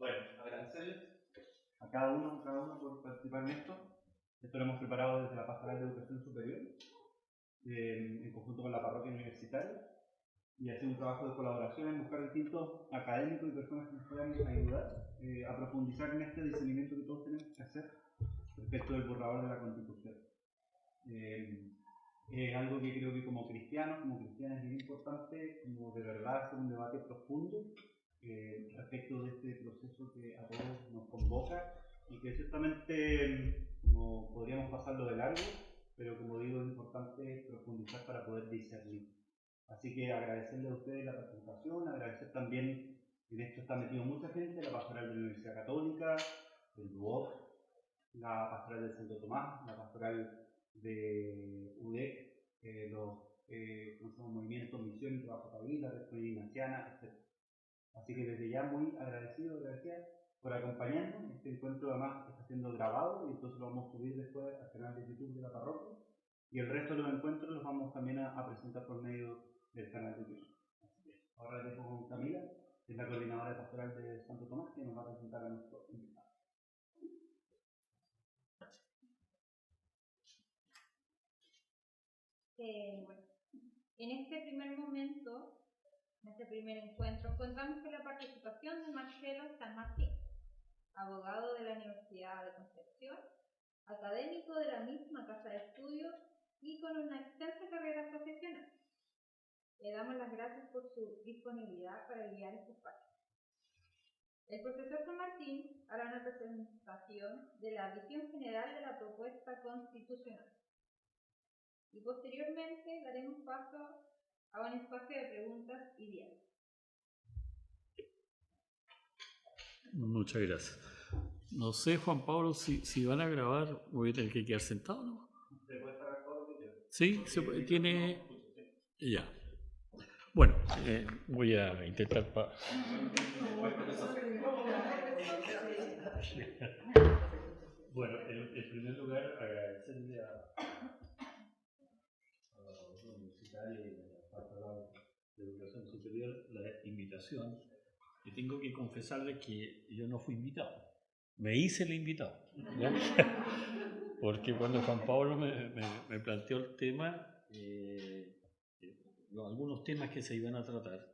Bueno, agradecerles a cada uno por participar en esto. Esto lo hemos preparado desde la Pastoral de Educación Superior, en conjunto con la parroquia universitaria, y ha sido un trabajo de colaboración en buscar distintos académicos y personas que nos puedan ayudar a profundizar en este discernimiento que todos tenemos que hacer respecto del borrador de la Constitución. Es algo que creo que como cristianas es muy importante, como de verdad hacer un debate profundo respecto de este proceso que a todos nos convoca y que ciertamente como podríamos pasarlo de largo, pero como digo es importante profundizar para poder discernir. Así que agradecerle a ustedes la presentación, agradecer también, en esto está metido mucha gente, la pastoral de la Universidad Católica, el DUOC, la pastoral de Santo Tomás, la pastoral de UDEC, los movimientos, misión y trabajo para la red ignaciana, etc. Así que desde ya muy agradecido, gracias por acompañarnos. Este encuentro además está siendo grabado y entonces lo vamos a subir después al canal de YouTube de la parroquia. Y el resto de los encuentros los vamos también a presentar por medio del canal de YouTube. Así que ahora les dejo con Camila, que es la coordinadora pastoral de Santo Tomás, que nos va a presentar a nuestro invitado. Bueno, en este primer momento, en este primer encuentro, contamos con la participación de Marcelo San Martín, abogado de la Universidad de Concepción, académico de la misma casa de estudios y con una extensa carrera profesional. Le damos las gracias por su disponibilidad para guiar este espacio. El profesor San Martín hará una presentación de la visión general de la propuesta constitucional y posteriormente daremos paso a un espacio de preguntas y diálogo. Muchas gracias. No sé, Juan Pablo, si van a grabar, voy a tener que quedar sentado, ¿no? ¿Se puede parar todo el video? Sí, tiene... Ya. Bueno, voy a intentar... Bueno, en primer lugar, agradecerle a la universitaria y a la Pastoral de Educación Superior la invitación. Y tengo que confesarle que yo no fui invitado. Me hice el invitado, ¿ya? Porque cuando Juan Pablo me planteó el tema, algunos temas que se iban a tratar,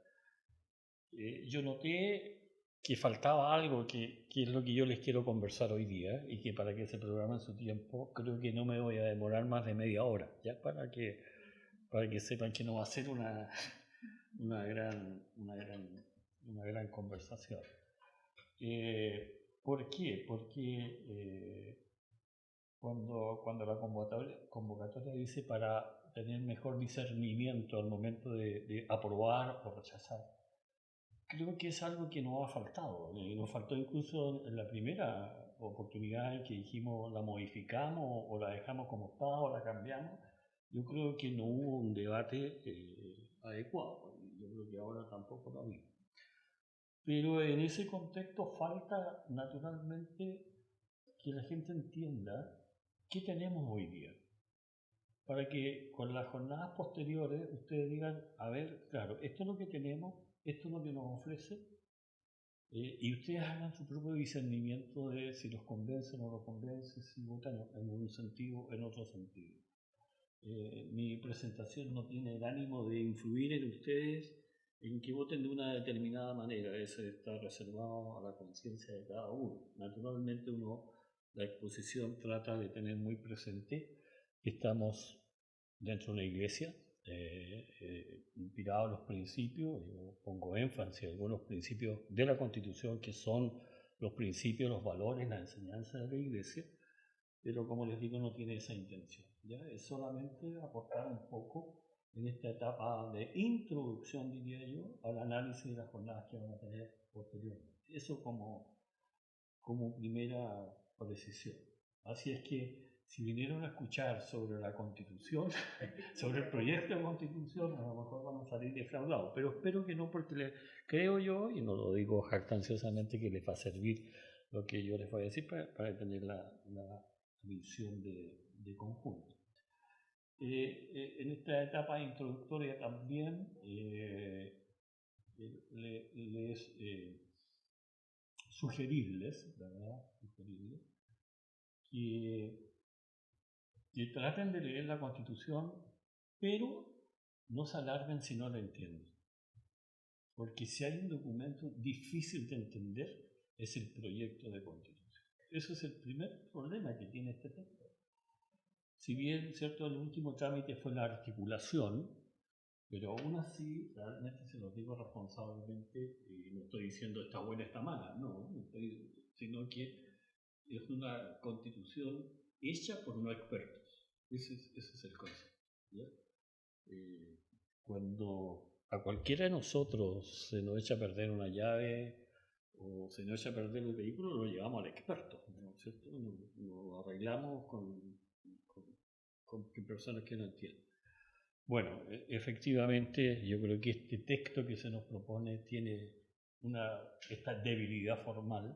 yo noté que faltaba algo que es lo que yo les quiero conversar hoy día y que para que se programa en su tiempo creo que no me voy a demorar más de media hora, ¿ya? Para que sepan que no va a ser una gran conversación. ¿Por qué? Porque cuando la convocatoria dice para tener mejor discernimiento al momento de aprobar o rechazar, creo que es algo que nos ha faltado. Nos faltó incluso en la primera oportunidad en que dijimos la modificamos o la dejamos como estaba o la cambiamos. Yo creo que no hubo un debate adecuado. Yo creo que ahora tampoco lo ha habido. Pero en ese contexto falta naturalmente que la gente entienda qué tenemos hoy día. Para que con las jornadas posteriores ustedes digan, a ver, claro, esto es lo que tenemos, esto es lo que nos ofrece, y ustedes hagan su propio discernimiento de si los convence o no los convence, si votan en un sentido o en otro sentido. Mi presentación no tiene el ánimo de influir en ustedes en que voten de una determinada manera, eso está reservado a la conciencia de cada uno. Naturalmente la exposición trata de tener muy presente que estamos dentro de una iglesia, inspirados en los principios, yo pongo énfasis en algunos principios de la Constitución que son los principios, los valores, la enseñanza de la iglesia, pero como les digo no tiene esa intención, ¿ya? Es solamente aportar un poco en esta etapa de introducción, diría yo, al análisis de las jornadas que van a tener posteriormente. Eso como primera precisión. Así es que si vinieron a escuchar sobre la Constitución, sobre el proyecto de Constitución, a lo mejor van a salir defraudados, pero espero que no, porque creo yo, y no lo digo jactanciosamente, que les va a servir lo que yo les voy a decir para tener la visión de conjunto. En esta etapa introductoria también les sugerirles, ¿verdad? Que traten de leer la Constitución, pero no se alarmen si no la entienden. Porque si hay un documento difícil de entender, es el proyecto de Constitución. Ese es el primer problema que tiene este texto. Si bien, cierto, el último trámite fue la articulación, pero aún así, realmente se lo digo responsablemente, y no estoy diciendo está buena, está mala, no, sino que es una Constitución hecha por no expertos. Ese es el concepto, ¿ya? Cuando a cualquiera de nosotros se nos echa a perder una llave o se nos echa a perder el vehículo, lo llevamos al experto, ¿no es cierto? Lo arreglamos con personas que no entienden. Bueno, efectivamente, yo creo que este texto que se nos propone tiene esta debilidad formal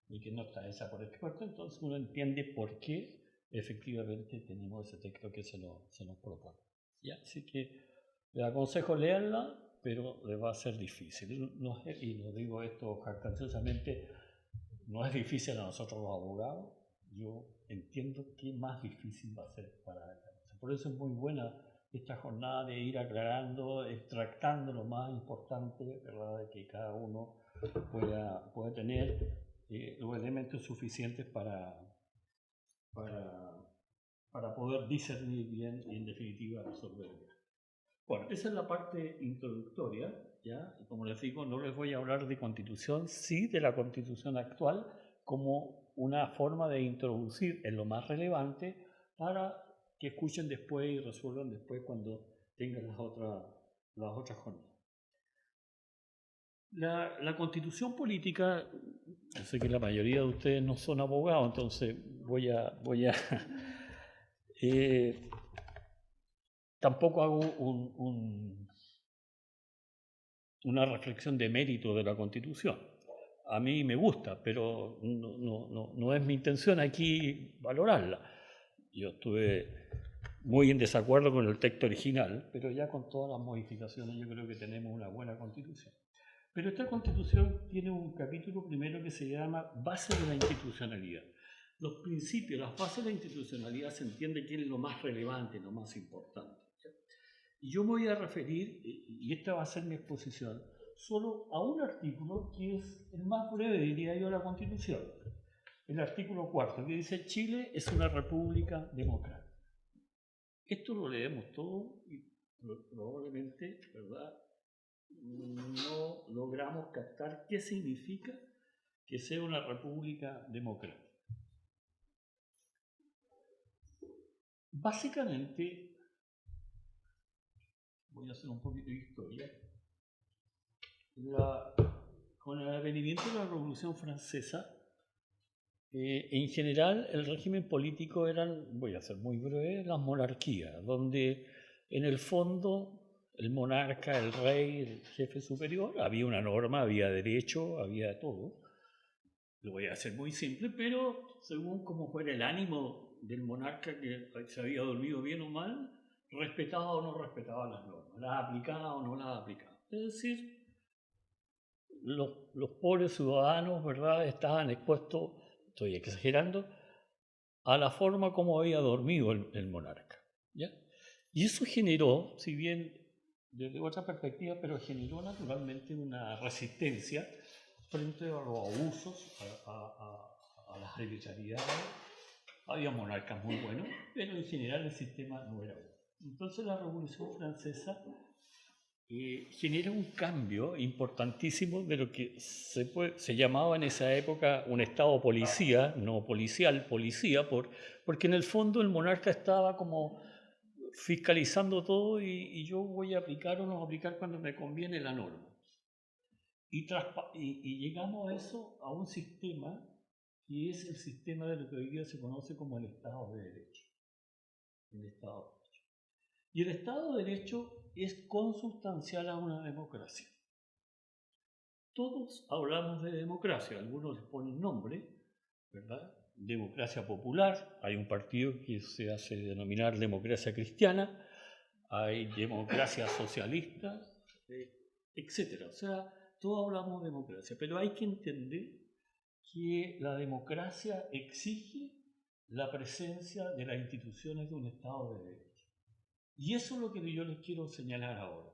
y que no está hecha por expertos, entonces uno entiende por qué efectivamente tenemos ese texto que se nos propone. ¿Ya? Así que les aconsejo leerla, pero les va a ser difícil. Y lo digo esto jactanciosamente, no es difícil a nosotros los abogados, yo entiendo que más difícil va a ser para la causa. Por eso es muy buena esta jornada de ir aclarando, extractando lo más importante, ¿verdad?, de que cada uno pueda tener los elementos suficientes para poder discernir bien y en definitiva resolver bien. Bueno, esa es la parte introductoria, ¿ya? Y como les digo, no les voy a hablar de Constitución, sí de la Constitución actual como una forma de introducir en lo más relevante para que escuchen después y resuelvan después cuando tengan las otras jornadas. La Constitución política, yo sé que la mayoría de ustedes no son abogados, entonces voy a tampoco hago una reflexión de mérito de la Constitución. A mí me gusta, pero no es mi intención aquí valorarla. Yo estuve muy en desacuerdo con el texto original, pero ya con todas las modificaciones yo creo que tenemos una buena Constitución. Pero esta Constitución tiene un capítulo primero que se llama Base de la Institucionalidad. Los principios, las bases de la institucionalidad se entiende que es lo más relevante, lo más importante. Y yo me voy a referir, y esta va a ser mi exposición, solo a un artículo que es el más breve, diría yo, de la Constitución. El artículo 4, que dice: Chile es una república democrática. Esto lo leemos todo y probablemente, ¿verdad?, no logramos captar qué significa que sea una república democrática. Básicamente, voy a hacer un poquito de historia. Con el advenimiento de la Revolución Francesa, en general el régimen político eran, voy a ser muy breve, las monarquías, donde en el fondo el monarca, el rey, el jefe superior, había una norma, había derecho, había todo. Lo voy a hacer muy simple, pero según como fuera el ánimo del monarca, que se había dormido bien o mal, respetaba o no respetaba las normas, las aplicaba o no las aplicaba. Es decir, los pobres ciudadanos, ¿verdad?, estaban expuestos, estoy exagerando, a la forma como había dormido el monarca, ¿ya? Y eso generó, si bien desde otra perspectiva, pero generó naturalmente una resistencia frente a los abusos, a las arbitrariedades. Había monarcas muy buenos, pero en general el sistema no era bueno. Entonces la Revolución Francesa genera un cambio importantísimo de lo que se llamaba en esa época un estado policía, no policial, policía, porque en el fondo el monarca estaba como fiscalizando todo y yo voy a aplicar o no aplicar cuando me conviene la norma. Y llegamos a eso, a un sistema que es el sistema de lo que hoy día se conoce como el Estado de Derecho. El Estado de Derecho. Y el Estado de Derecho es consustancial a una democracia. Todos hablamos de democracia, algunos les ponen nombre, ¿verdad? Democracia popular, hay un partido que se hace denominar democracia cristiana, hay democracia socialista, etc. O sea, todos hablamos de democracia, pero hay que entender que la democracia exige la presencia de las instituciones de un Estado de Derecho. Y eso es lo que yo les quiero señalar ahora,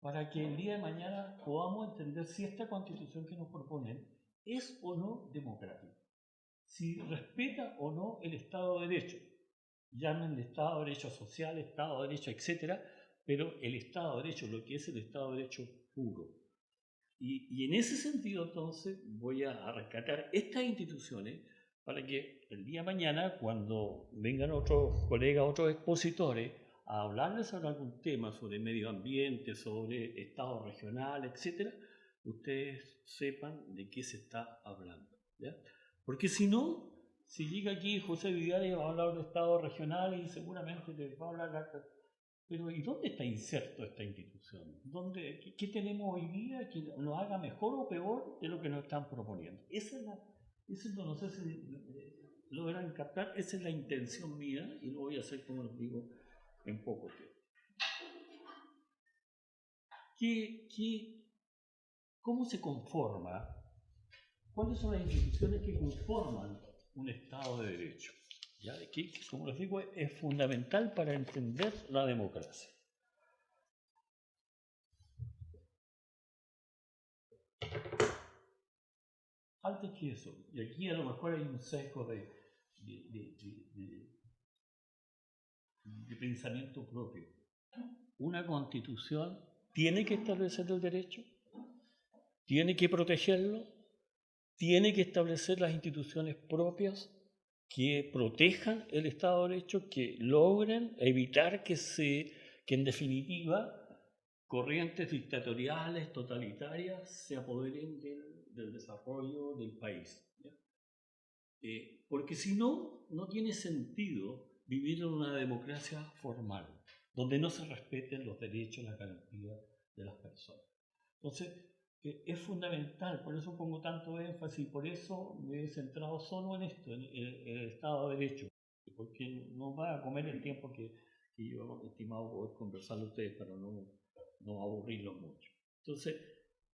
para que el día de mañana podamos entender si esta Constitución que nos proponen es o no democrática, si respeta o no el Estado de Derecho. Llámenle Estado de Derecho social, Estado de Derecho, etc., pero el Estado de Derecho, lo que es el Estado de Derecho puro. Y en ese sentido, entonces, voy a rescatar estas instituciones para que el día de mañana, cuando vengan otros colegas, otros expositores, a hablarles sobre algún tema, sobre medio ambiente, sobre Estado regional, etc., ustedes sepan de qué se está hablando, ¿ya? Porque si no, si llega aquí José Vidal y va a hablar de Estado regional y seguramente te va a hablar... Pero ¿y dónde está inserto esta institución? ¿Qué tenemos hoy día que nos haga mejor o peor de lo que nos están proponiendo? No sé si lo verán captar, esa es la intención mía y lo voy a hacer, como les digo, en poco tiempo. ¿Cómo se conforma? ¿Cuáles son las instituciones que conforman un Estado de Derecho? ¿Ya? Que, como les digo, es fundamental para entender la democracia. Antes que eso, y aquí a lo mejor hay un sesgo de pensamiento propio. Una constitución tiene que establecer el derecho, tiene que protegerlo, tiene que establecer las instituciones propias que protejan el Estado de Derecho, que logren evitar que en definitiva corrientes dictatoriales, totalitarias, se apoderen del desarrollo del país. Porque si no, no tiene sentido vivir en una democracia formal, donde no se respeten los derechos y las garantías de las personas. Entonces, es fundamental, por eso pongo tanto énfasis, por eso me he centrado solo en esto, en el Estado de Derecho, porque no va a comer el tiempo que yo, estimado, poder conversar a ustedes para no aburrirlos mucho. Entonces,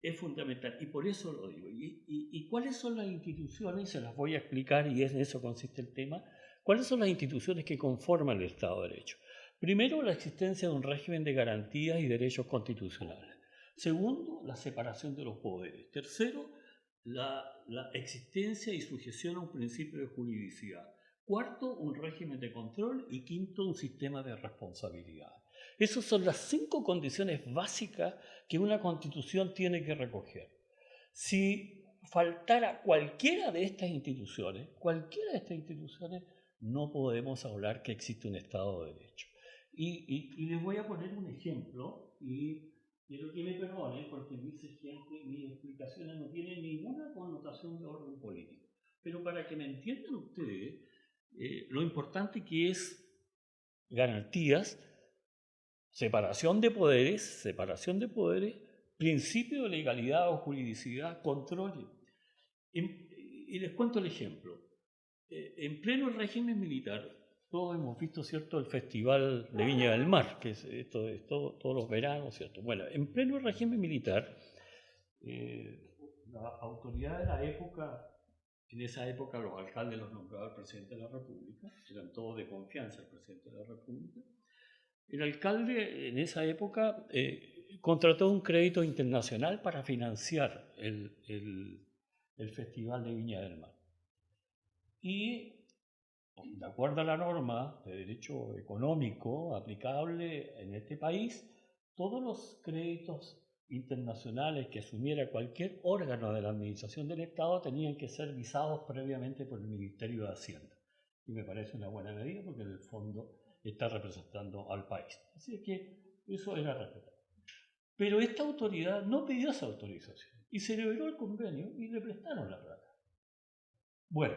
es fundamental, y por eso lo digo. ¿Y cuáles son las instituciones? Se las voy a explicar, y en eso consiste el tema. ¿Cuáles son las instituciones que conforman el Estado de Derecho? Primero, la existencia de un régimen de garantías y derechos constitucionales. Segundo, la separación de los poderes. Tercero, la existencia y sujeción a un principio de juridicidad. Cuarto, un régimen de control. Y quinto, un sistema de responsabilidad. Esas son las 5 condiciones básicas que una constitución tiene que recoger. Si faltara cualquiera de estas instituciones, no podemos hablar que existe un Estado de Derecho. Y les voy a poner un ejemplo, y quiero que me perdonen porque mis explicaciones no tienen ninguna connotación de orden político. Pero para que me entiendan ustedes, lo importante que es garantías, separación de poderes, principio de legalidad o juridicidad, control. Y les cuento el ejemplo. En pleno régimen militar, todos hemos visto, ¿cierto?, el Festival de Viña del Mar, que es todos los veranos, ¿cierto? Bueno, en pleno régimen militar, la autoridad de la época, en esa época los alcaldes los nombraba el presidente de la República, eran todos de confianza el presidente de la República. El alcalde en esa época contrató un crédito internacional para financiar el Festival de Viña del Mar. Y, de acuerdo a la norma de derecho económico aplicable en este país, todos los créditos internacionales que asumiera cualquier órgano de la administración del Estado tenían que ser visados previamente por el Ministerio de Hacienda. Y me parece una buena medida porque en el fondo está representando al país. Así que eso era respetable. Pero esta autoridad no pidió esa autorización y celebró el convenio y le prestaron la plata. Bueno,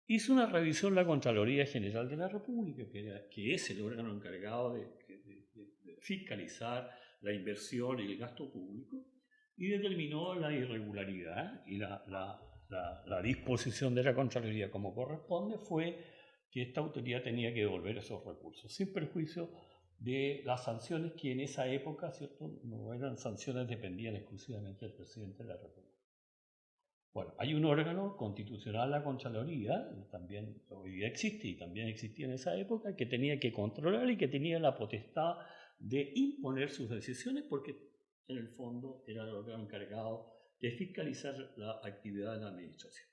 hizo una revisión la Contraloría General de la República, que es el órgano encargado de fiscalizar la inversión y el gasto público, y determinó la irregularidad y la disposición de la Contraloría como corresponde fue que esta autoridad tenía que devolver esos recursos, sin perjuicio de las sanciones que en esa época, ¿cierto?, no eran sanciones, dependían exclusivamente del presidente de la República. Bueno, hay un órgano constitucional, la Contraloría, también hoy día existe y también existía en esa época, que tenía que controlar y que tenía la potestad de imponer sus decisiones porque en el fondo era el órgano encargado de fiscalizar la actividad de la administración.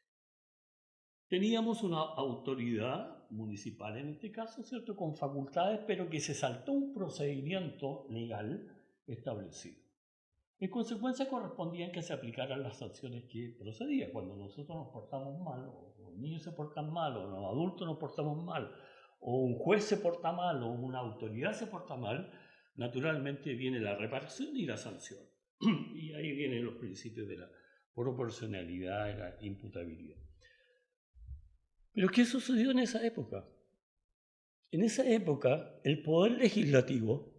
Teníamos una autoridad municipal en este caso, ¿cierto?, con facultades, pero que se saltó un procedimiento legal establecido. En consecuencia, correspondían que se aplicaran las sanciones que procedían. Cuando nosotros nos portamos mal, o los niños se portan mal, o los adultos nos portamos mal, o un juez se porta mal, o una autoridad se porta mal, naturalmente viene la reparación y la sanción. Y ahí vienen los principios de la proporcionalidad y la imputabilidad. Pero ¿qué sucedió en esa época? En esa época, el poder legislativo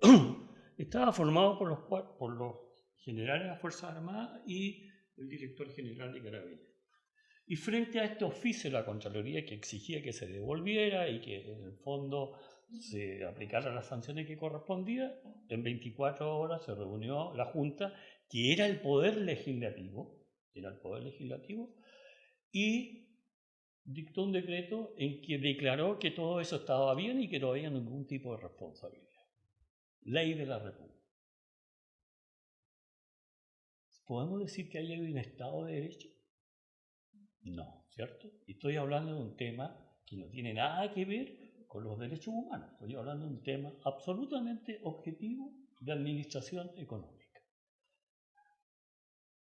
estaba formado por los generales de las Fuerzas Armadas y el director general de Carabineros. Y frente a este oficio de la Contraloría que exigía que se devolviera y que en el fondo se aplicaran las sanciones que correspondían, en 24 horas se reunió la Junta, que era el poder legislativo, y dictó un decreto en que declaró que todo eso estaba bien y que no había ningún tipo de responsabilidad. Ley de la República. ¿Podemos decir que hay un Estado de Derecho? No, ¿cierto? Y estoy hablando de un tema que no tiene nada que ver con los derechos humanos. Estoy hablando de un tema absolutamente objetivo de administración económica.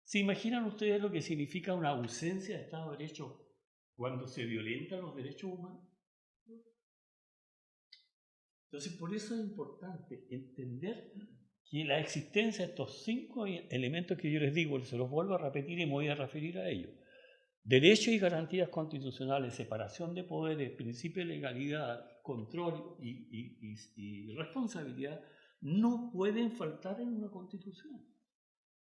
¿Se imaginan ustedes lo que significa una ausencia de Estado de Derecho cuando se violentan los derechos humanos? Entonces, por eso es importante entender que la existencia de estos 5 elementos que yo les digo, se los vuelvo a repetir y me voy a referir a ellos: derechos y garantías constitucionales, separación de poderes, principio de legalidad, control y responsabilidad, no pueden faltar en una Constitución.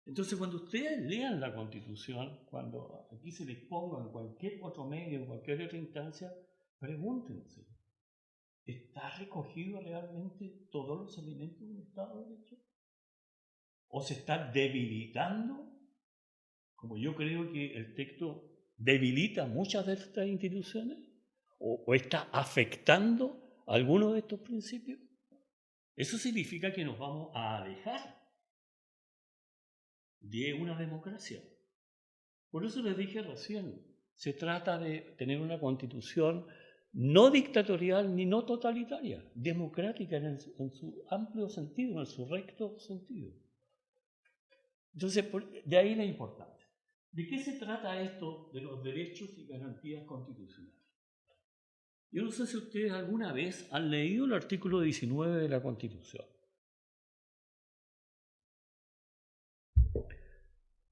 Entonces, cuando ustedes lean la Constitución, cuando aquí se les ponga en cualquier otro medio, en cualquier otra instancia, pregúntense: ¿está recogido realmente todos los elementos de un Estado de Derecho? ¿O se está debilitando? Como yo creo que el texto debilita muchas de estas instituciones, o está afectando algunos de estos principios. Eso significa que nos vamos a alejar de una democracia. Por eso les dije recién, se trata de tener una constitución no dictatorial ni no totalitaria, democrática en su amplio sentido, en su recto sentido. Entonces, de ahí la importancia. ¿De qué se trata esto de los derechos y garantías constitucionales? Yo no sé si ustedes alguna vez han leído el artículo 19 de la Constitución.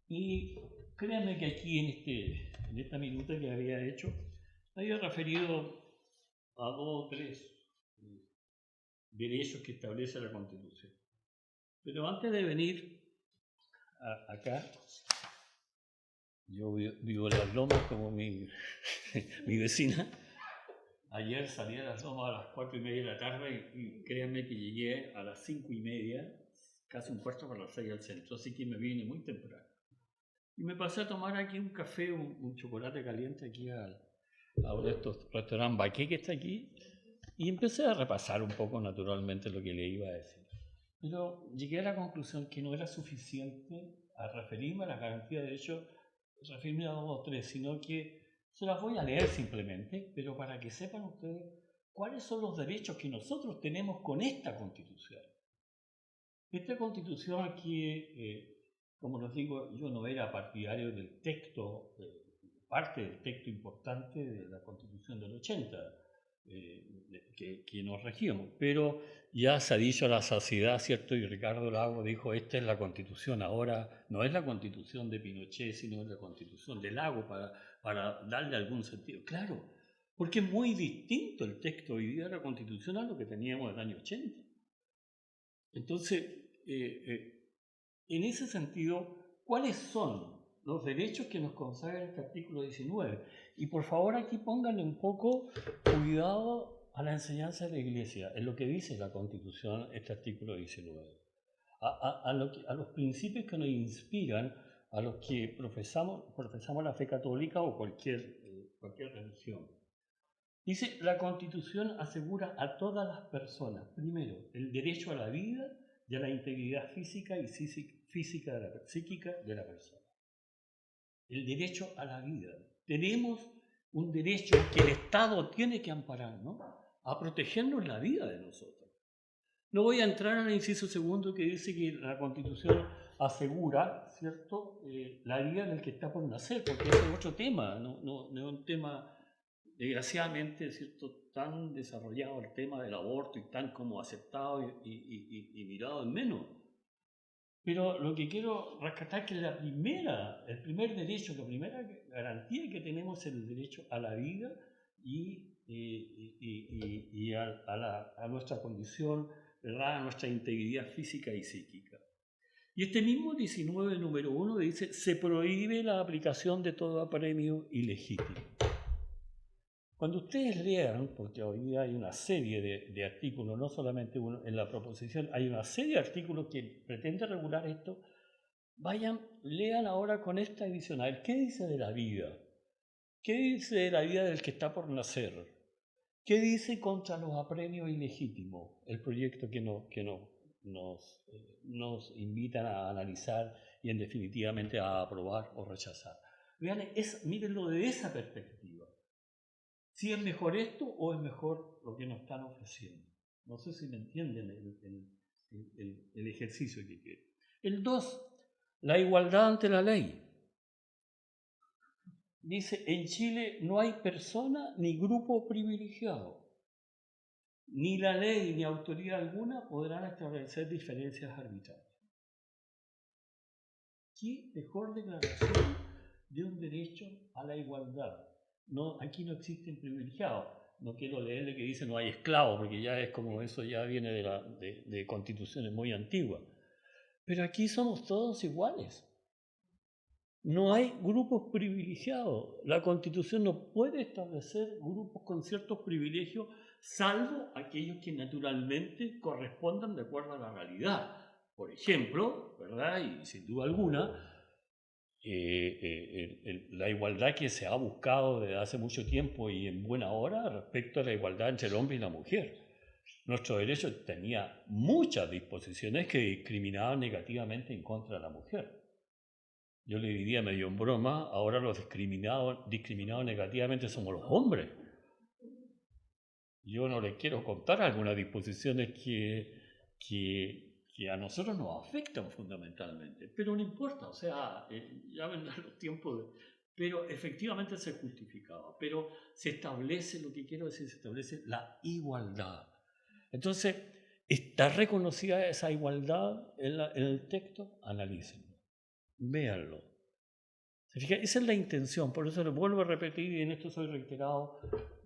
Y créanme que aquí en esta minuta que había hecho, había referido a 2 o 3 derechos que establece la Constitución. Pero antes de venir acá, yo vivo en Las Lomas como mi vecina. Ayer salí a Las Lomas a las 4:30 de la tarde y créanme que llegué a las 5:30, casi un cuarto para las 6 al centro, así que me vine muy temprano. Y me pasé a tomar aquí un café, un chocolate caliente aquí a uno de estos restaurantes Baqué que está aquí, y empecé a repasar un poco naturalmente lo que le iba a decir. Pero llegué a la conclusión que no era suficiente al referirme a la garantía de derechos, referirme a 2 o 3, sino que se las voy a leer simplemente, pero para que sepan ustedes cuáles son los derechos que nosotros tenemos con esta Constitución. Esta Constitución aquí, como les digo, yo no era partidario del texto, parte del texto importante de la Constitución del 80, que nos regíamos, pero ya se ha dicho a la saciedad, ¿cierto? Y Ricardo Lago dijo: esta es la Constitución, ahora no es la Constitución de Pinochet, sino es la Constitución de Lago, para darle algún sentido. Claro, porque es muy distinto el texto hoy día de la Constitución a lo que teníamos en el año 80. Entonces, en ese sentido, ¿cuáles son los derechos que nos consagra este artículo 19? Y por favor aquí pónganle un poco cuidado a la enseñanza de la Iglesia, en lo que dice la Constitución, este artículo 19. A los principios que nos inspiran a los que profesamos la fe católica o cualquier religión. Dice, la Constitución asegura a todas las personas, primero, el derecho a la vida y a la integridad física y psíquica de la persona. El derecho a la vida. Tenemos un derecho que el Estado tiene que ampararnos a protegernos la vida de nosotros. No voy a entrar en el inciso segundo que dice que la Constitución asegura, ¿cierto?, la vida del que está por nacer, porque ese es otro tema, no es un tema, desgraciadamente, ¿cierto?, tan desarrollado el tema del aborto y tan como aceptado y mirado en menos. Pero lo que quiero rescatar es que el primer derecho, la primera garantía que tenemos es el derecho a la vida y a nuestra condición, ¿verdad?, a nuestra integridad física y psíquica. Y este mismo 19, número 1, dice, se prohíbe la aplicación de todo apremio ilegítimo. Cuando ustedes lean, porque hoy día hay una serie de artículos, no solamente uno, en la proposición, hay una serie de artículos que pretende regular esto, lean ahora con esta adicional. ¿Qué dice de la vida? ¿Qué dice de la vida del que está por nacer? ¿Qué dice contra los apremios ilegítimos? El proyecto que nos invitan a analizar y en definitivamente a aprobar o rechazar. Vean, mírenlo de esa perspectiva. Si es mejor esto o es mejor lo que nos están ofreciendo. No sé si me entienden el ejercicio que quiero. El 2, la igualdad ante la ley. Dice, en Chile no hay persona ni grupo privilegiado. Ni la ley ni autoridad alguna podrán establecer diferencias arbitrarias. ¿Qué mejor declaración de un derecho a la igualdad? No, aquí no existen privilegiados. No quiero leerle que dice no hay esclavos, porque ya es como eso ya viene de constituciones muy antiguas. Pero aquí somos todos iguales. No hay grupos privilegiados. La Constitución no puede establecer grupos con ciertos privilegios, salvo aquellos que naturalmente correspondan de acuerdo a la realidad. Por ejemplo, ¿verdad?, y sin duda alguna, la igualdad que se ha buscado desde hace mucho tiempo y en buena hora respecto a la igualdad entre el hombre y la mujer. Nuestro derecho tenía muchas disposiciones que discriminaban negativamente en contra de la mujer. Yo le diría medio en broma, ahora los discriminados negativamente somos los hombres. Yo no les quiero contar algunas disposiciones que a nosotros nos afectan fundamentalmente, pero no importa, o sea, ya vendrán los tiempos, pero efectivamente se justificaba, pero se establece, lo que quiero decir, se establece la igualdad. Entonces, ¿está reconocida esa igualdad en el texto? Analícenlo, véanlo. ¿Se fijan? Esa es la intención, por eso lo vuelvo a repetir y en esto soy reiterado,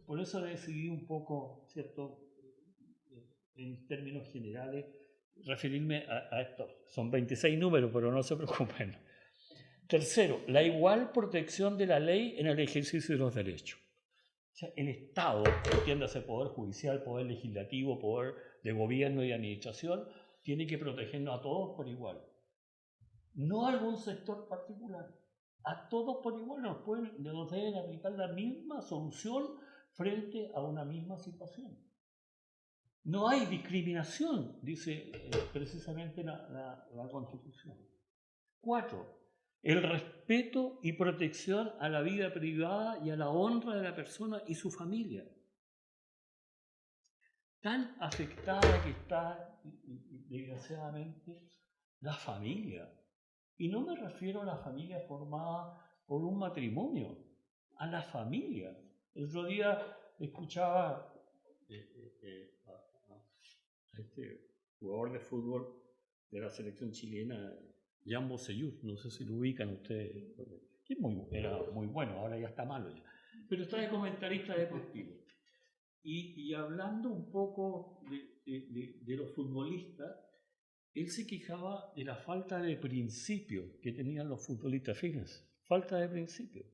por eso decidí un poco, ¿cierto?, en términos generales, referirme a esto. Son 26 números, pero no se preocupen. Tercero, la igual protección de la ley en el ejercicio de los derechos. O sea, el Estado, entiéndase poder judicial, poder legislativo, poder de gobierno y administración, tiene que protegernos a todos por igual. No a algún sector particular. A todos por igual nos deben aplicar la misma solución frente a una misma situación. No hay discriminación, dice precisamente la Constitución. 4. El respeto y protección a la vida privada y a la honra de la persona y su familia. Tan afectada que está, desgraciadamente, la familia. Y no me refiero a la familia formada por un matrimonio, a la familia. El otro día escuchaba a este jugador de fútbol de la selección chilena, Jan Bosellur, no sé si lo ubican ustedes, que era muy bueno, ahora ya está malo ya, pero está de comentarista deportivo. Y hablando un poco de los futbolistas, él se quejaba de la falta de principio que tenían los futbolistas, fíjense, falta de principio.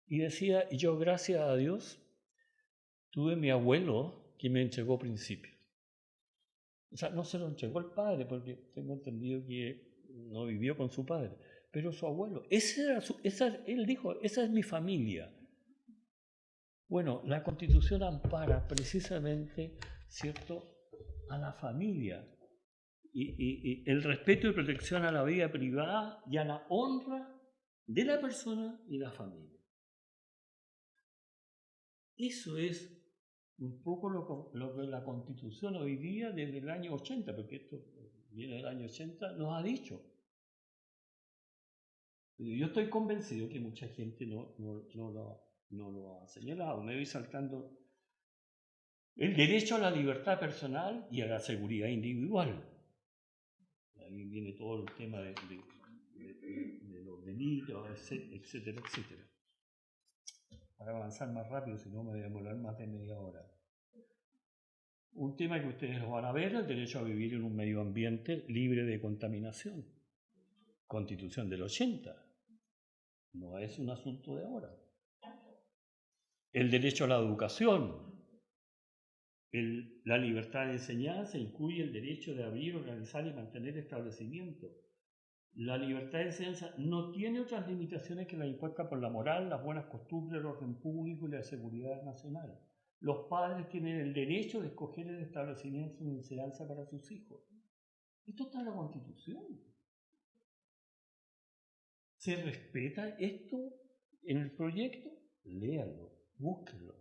Y decía, yo gracias a Dios tuve mi abuelo que me entregó principios. O sea, no se lo entregó el padre, porque tengo entendido que no vivió con su padre, pero su abuelo. Él dijo, esa es mi familia. Bueno, la Constitución ampara precisamente, ¿cierto?, a la familia y el respeto y protección a la vida privada y a la honra de la persona y la familia. Eso es un poco lo que la Constitución hoy día, desde el año 80, porque esto viene del año 80, nos ha dicho. Yo estoy convencido que mucha gente no lo ha señalado. Me voy saltando el derecho a la libertad personal y a la seguridad individual. Ahí viene todo el tema de los delitos, etcétera, etcétera. Para avanzar más rápido, si no me voy a demorar más de media hora. Un tema que ustedes lo van a ver, el derecho a vivir en un medio ambiente libre de contaminación. Constitución del 80. No es un asunto de ahora. El derecho a la educación. La libertad de enseñanza incluye el derecho de abrir, organizar y mantener establecimientos. La libertad de enseñanza no tiene otras limitaciones que las impuestas por la moral, las buenas costumbres, el orden público y la seguridad nacional. Los padres tienen el derecho de escoger el establecimiento de enseñanza para sus hijos. Esto está en la Constitución. ¿Se respeta esto en el proyecto? Léanlo, búsquenlo.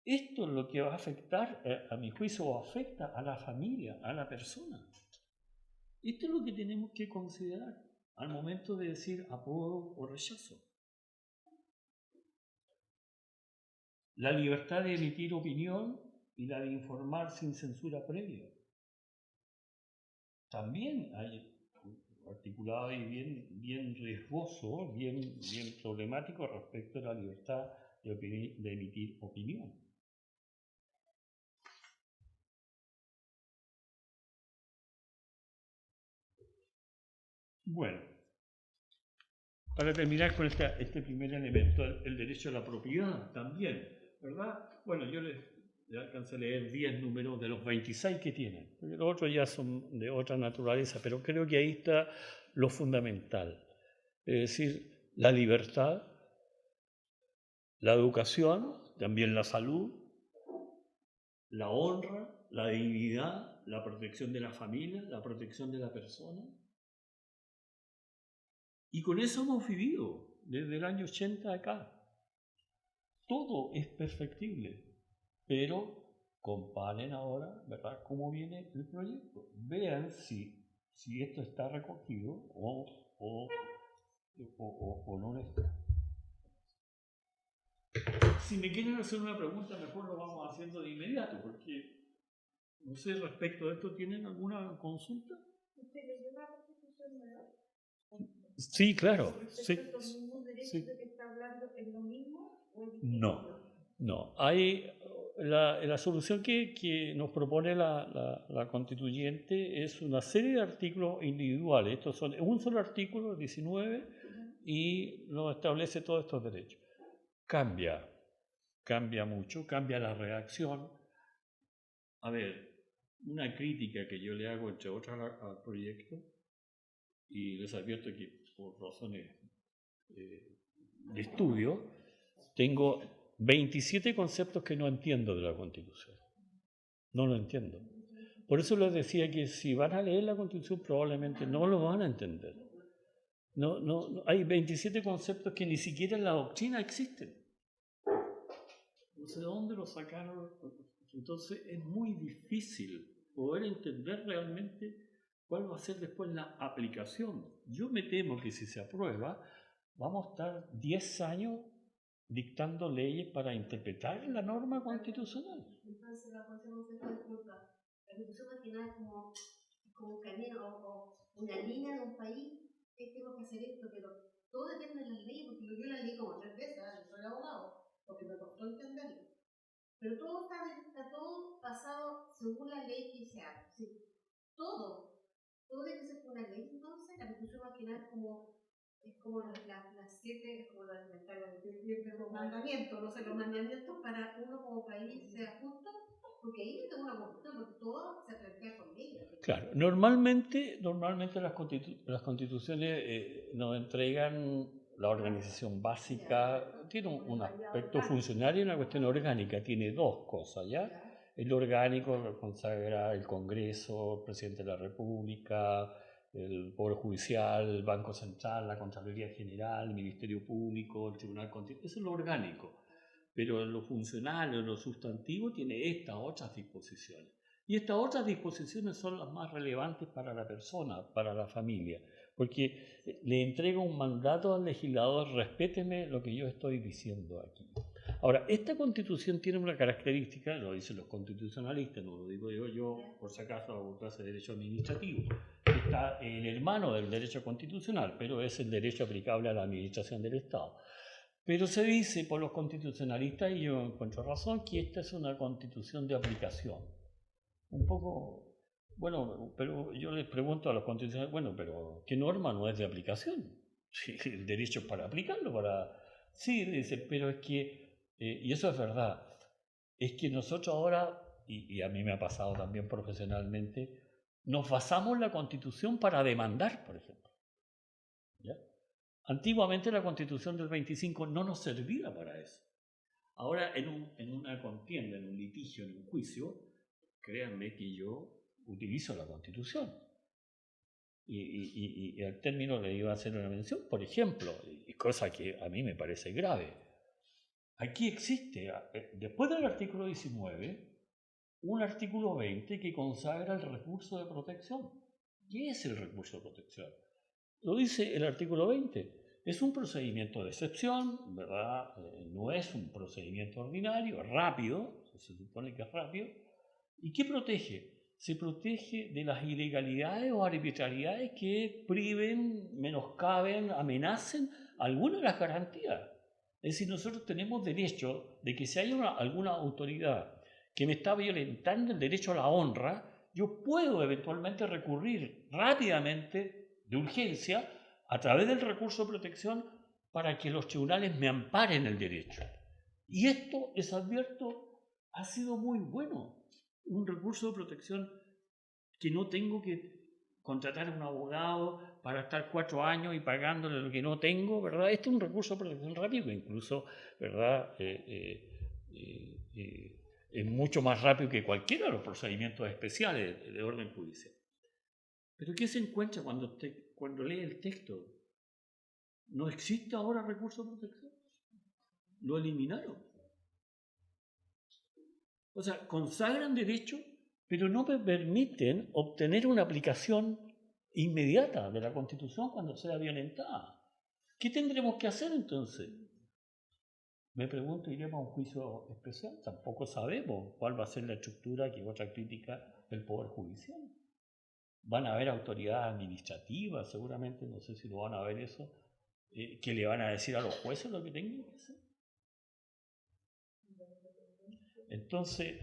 Esto es lo que va a afectar, a mi juicio, o afecta a la familia, a la persona. Esto es lo que tenemos que considerar al momento de decir apruebo o rechazo. La libertad de emitir opinión y la de informar sin censura previa. También hay articulado y bien riesgoso, bien problemático respecto a la libertad de emitir opinión. Bueno, para terminar con este primer elemento, el derecho a la propiedad también, ¿verdad? Bueno, yo les alcancé a leer 10 números de los 26 que tienen, porque los otros ya son de otra naturaleza, pero creo que ahí está lo fundamental. Es decir, la libertad, la educación, también la salud, la honra, la dignidad, la protección de la familia, la protección de la persona. Y con eso hemos vivido desde el año 80 acá. Todo es perfectible, pero comparen ahora, ¿verdad?, cómo viene el proyecto. Vean si esto está recogido o no está. Si me quieren hacer una pregunta, mejor lo vamos haciendo de inmediato, porque no sé, respecto a esto, ¿tienen alguna consulta? ¿Usted leyó la Constitución nueva? Sí, claro. Sí. ¿Los mismos derechos de que está hablando es lo mismo o es distinto? No. Hay la solución que nos propone la constituyente es una serie de artículos individuales. Estos son un solo artículo, 19, y nos establece todos estos derechos. Cambia mucho, cambia la redacción. A ver, una crítica que yo le hago, entre otras, al proyecto, y les advierto que por razones de estudio, tengo 27 conceptos que no entiendo de la Constitución. No lo entiendo. Por eso les decía que si van a leer la Constitución probablemente no lo van a entender. No, hay 27 conceptos que ni siquiera en la doctrina existen. No sé de dónde los sacaron. Entonces es muy difícil poder entender realmente cuál va a ser después la aplicación. Yo me temo que si se aprueba, vamos a estar 10 años dictando leyes para interpretar la norma constitucional. Entonces la Constitución al final es como un camino o una línea de un país que tengo que hacer esto, pero todo depende de las leyes, porque yo la leí como 3 veces, yo soy abogado, porque me costó entenderlo. Pero todo está todo basado según la ley que se hace. ¿Sí? Todo debe ser por una ley. Entonces la Constitución al final es como las 7, es como los mandamientos, no sé, los mandamientos para uno como país sea justo, porque ahí no tengo una constitución, porque todo se plantea con leyes. Claro, normalmente las constituciones nos entregan la organización básica, tiene un aspecto funcional y una cuestión orgánica, tiene dos cosas, ¿ya? El orgánico que consagra el Congreso, el Presidente de la República, el Poder Judicial, el Banco Central, la Contraloría General, el Ministerio Público, el Tribunal Constitucional, eso es lo orgánico. Pero en lo funcional, en lo sustantivo, tiene estas otras disposiciones. Y estas otras disposiciones son las más relevantes para la persona, para la familia, porque le entrega un mandato al legislador: respéteme lo que yo estoy diciendo aquí. Ahora, esta Constitución tiene una característica, lo dicen los constitucionalistas, no lo digo yo por si acaso hago clase de derecho administrativo, está el hermano del derecho constitucional, pero es el derecho aplicable a la administración del Estado. Pero se dice por los constitucionalistas, y yo encuentro razón, que esta es una Constitución de aplicación. Un poco, bueno, pero yo les pregunto a los constitucionalistas, bueno, pero ¿qué norma no es de aplicación? Sí, el derecho es para aplicarlo, Sí, dice, pero es que, y eso es verdad, es que nosotros ahora, y a mí me ha pasado también profesionalmente, nos basamos la Constitución para demandar, por ejemplo. ¿Ya? Antiguamente la Constitución del 25 no nos servía para eso. Ahora en una contienda, en un litigio, en un juicio, créanme que yo utilizo la Constitución. Y al término le iba a hacer una mención, por ejemplo, y cosa que a mí me parece grave. Aquí existe, después del artículo 19, un artículo 20 que consagra el recurso de protección. ¿Qué es el recurso de protección? Lo dice el artículo 20. Es un procedimiento de excepción, ¿verdad? No es un procedimiento ordinario, rápido, se supone que es rápido. ¿Y qué protege? Se protege de las ilegalidades o arbitrariedades que priven, menoscaben, amenacen alguna de las garantías. Es decir, nosotros tenemos derecho de que si hay alguna autoridad que me está violentando el derecho a la honra, yo puedo eventualmente recurrir rápidamente, de urgencia, a través del recurso de protección, para que los tribunales me amparen el derecho. Y esto, les advierto, ha sido muy bueno. Un recurso de protección que no tengo que contratar a un abogado para estar 4 años y pagándole lo que no tengo, ¿verdad? Este es un recurso de protección rápido, incluso, ¿verdad? Es mucho más rápido que cualquiera de los procedimientos especiales de orden judicial. Pero ¿qué se encuentra cuando lee el texto? ¿No existe ahora recurso de protección? Lo eliminaron. O sea, consagran derecho, pero no me permiten obtener una aplicación inmediata de la Constitución cuando sea violentada. ¿Qué tendremos que hacer entonces? Me pregunto, ¿iremos a un juicio especial? Tampoco sabemos cuál va a ser la estructura, que es otra crítica del Poder Judicial. Van a haber autoridades administrativas, seguramente, no sé si lo van a ver eso, que le van a decir a los jueces lo que tengan que hacer. Entonces,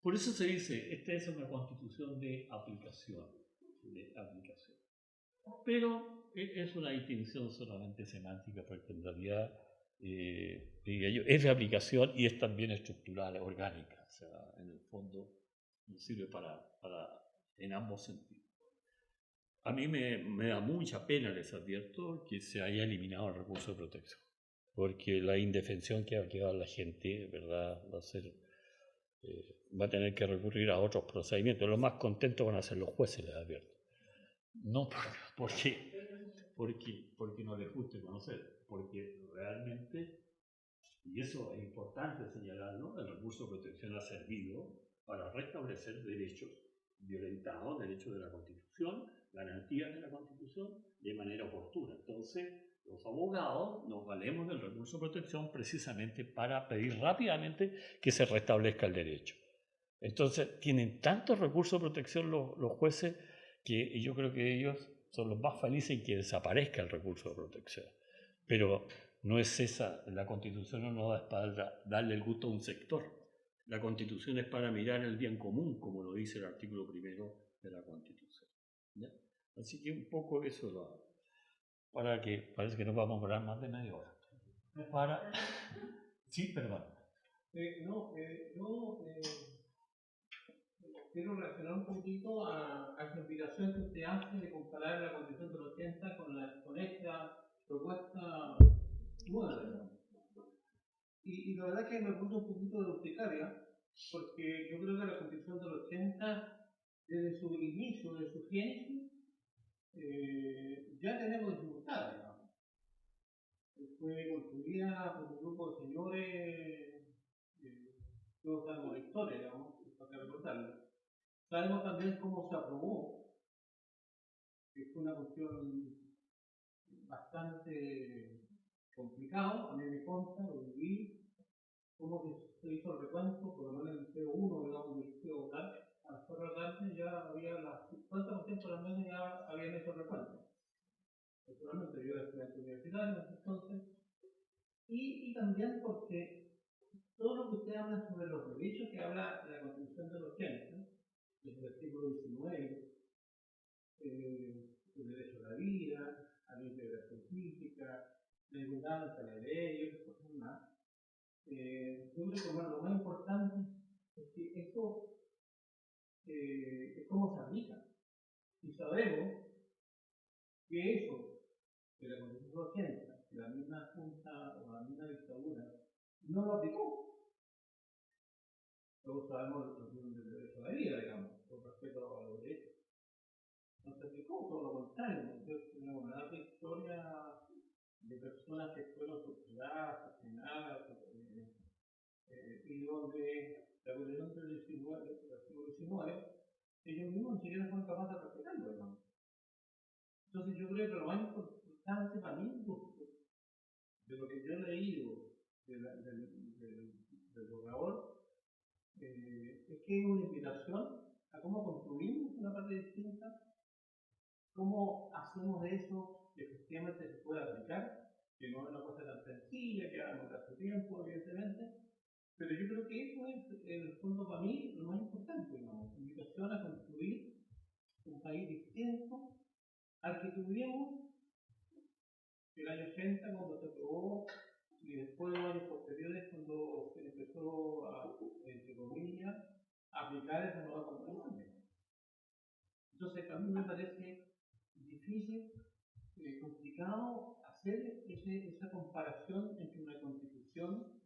por eso se dice, esta es una Constitución de aplicación. Pero es una distinción solamente semántica, porque en realidad es de aplicación y es también estructural, orgánica. O sea, en el fondo sirve en ambos sentidos. A mí me da mucha pena, les advierto, que se haya eliminado el recurso de protección, porque la indefensión que va a quedar la gente, ¿verdad?, va a tener que recurrir a otros procedimientos. Los más contentos van a ser los jueces, les advierto. No porque no les guste conocer, porque realmente, y eso es importante señalarlo, el recurso de protección ha servido para restablecer derechos violentados, derechos de la Constitución, garantías de la Constitución, de manera oportuna. Entonces, los abogados nos valemos del recurso de protección precisamente para pedir rápidamente que se restablezca el derecho. Entonces, tienen tantos recursos de protección los jueces que yo creo que ellos son los más felices en que desaparezca el recurso de protección. Pero no es esa, la Constitución no nos da para darle el gusto a un sector. La Constitución es para mirar el bien común, como lo dice el artículo 1 de la Constitución. ¿Ya? Así que un poco eso para que parece que nos vamos a hablar más de media hora. Sí, perdón. quiero reaccionar un poquito a esa invitación que usted hace de comparar la Constitución del 80 con esta propuesta nueva, digamos. Y la verdad que me puse un poquito de urticaria, porque yo creo que la Constitución del 80, desde su inicio, de su génesis, ya tenemos dificultades, digamos. Fue construida por un grupo de señores, todos sabemos la historia, digamos, para que recordarlo. Sabemos también cómo se aprobó, que fue una cuestión bastante complicado, a mí me consta, lo viví, cómo se hizo el recuento, por lo menos en el liceo 1, digamos, del liceo votar, a las 4 de la tarde ya había las 50% de las mesas ya habían hecho el recuento. Naturalmente yo era estudiante universitario entonces, y también porque todo lo que usted habla sobre los derechos que habla la Constitución del 80, desde el artículo 19, el derecho a la vida, a la integración física, la igualdad ante la ley y otras cosas más. Yo creo que bueno, lo más importante es que esto es cómo se aplica. Y sabemos que eso, que la Constitución 80, que la misma Junta o la misma dictadura, no lo aplicó. Todos sabemos el derecho a la vida, digamos, con respeto a los derechos. No se aplicó, todo lo contrario. Entonces, tenemos una larga historia de personas que fueron torturadas, asesinadas, y donde la Constitución del siglo XIX, ellos mismos ni siquiera fueron capaces de respetarlo, digamos. Entonces, yo creo que lo más importante para mí, de lo que yo he leído del borrador, es que es una invitación a cómo construimos una parte distinta, cómo hacemos de eso que efectivamente se pueda aplicar, que no es una cosa tan sencilla, que haga mucho tiempo, evidentemente, pero yo creo que eso es, en el fondo, para mí, lo más importante, digamos, invitación a construir un país distinto al que tuvimos el año 80 cuando se aprobó y después los años posteriores cuando se empezó a, entre comillas, a aplicar esa nueva constitución. Entonces, a mí me parece difícil, complicado hacer esa comparación entre una constitución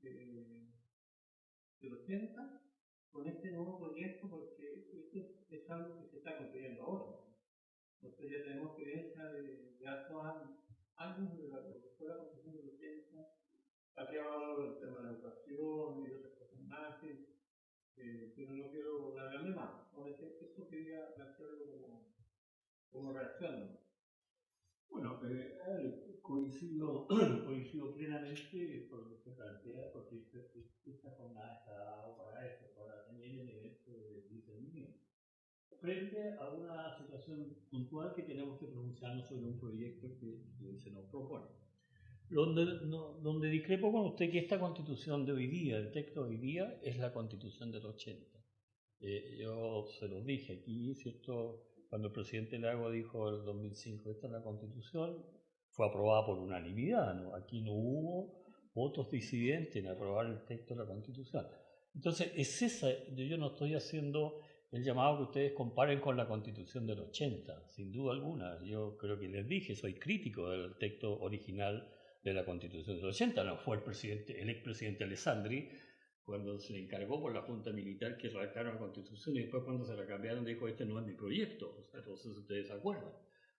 del 80 con este nuevo proyecto, porque esto es algo que se está construyendo ahora. Nosotros ya tenemos creencia de hartos años de lo que fue la Constitución del 80. Aquí hablado del tema de la educación y otras cosas más, pero no quiero alargarme más. Eso quería plantearlo como reacción. Bueno, coincido plenamente con lo que usted plantea, porque esta jornada está dada para eso, para tener elementos de discernimiento. Frente a una situación puntual que tenemos que pronunciarnos sobre un proyecto que se nos propone. Donde discrepo con usted que esta constitución de hoy día, el texto de hoy día, es la constitución del 80. Yo se los dije aquí, ¿cierto? Cuando el presidente Lago dijo en el 2005, esta es la constitución, fue aprobada por unanimidad, ¿no? Aquí no hubo votos disidentes en aprobar el texto de la constitución. Entonces, es esa, yo no estoy haciendo el llamado que ustedes comparen con la Constitución del 80, sin duda alguna. Yo creo que les dije, soy crítico del texto original de la Constitución del 80. No fue el expresidente Alessandri, cuando se le encargó por la Junta Militar que redactaron la Constitución, y después cuando se la cambiaron dijo, este no es mi proyecto. O sea, entonces ustedes se acuerdan.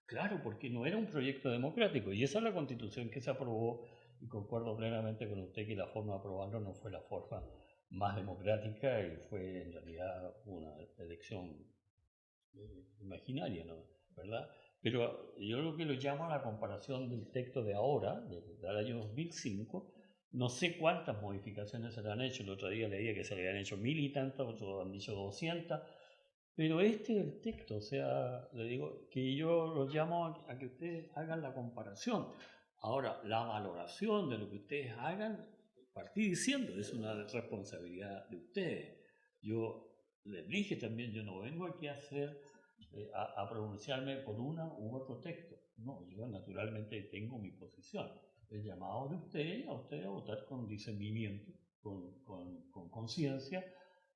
Claro, porque no era un proyecto democrático, y esa es la Constitución que se aprobó, y concuerdo plenamente con usted que la forma de aprobarlo no fue la forma más democrática y fue en realidad una elección imaginaria, ¿no? ¿Verdad? Pero yo lo que lo llamo a la comparación del texto de ahora, del año 2005, no sé cuántas modificaciones se le han hecho. El otro día leía que se le habían hecho 1000 y tantas, otros han dicho 200, pero este es el texto, o sea, le digo que yo los llamo a que ustedes hagan la comparación. Ahora, la valoración de lo que ustedes hagan, partí diciendo, es una responsabilidad de ustedes. Yo les dije también, yo no vengo aquí a pronunciarme por una u otro texto. No, yo naturalmente tengo mi posición. El llamado de ustedes a votar con discernimiento, con conciencia,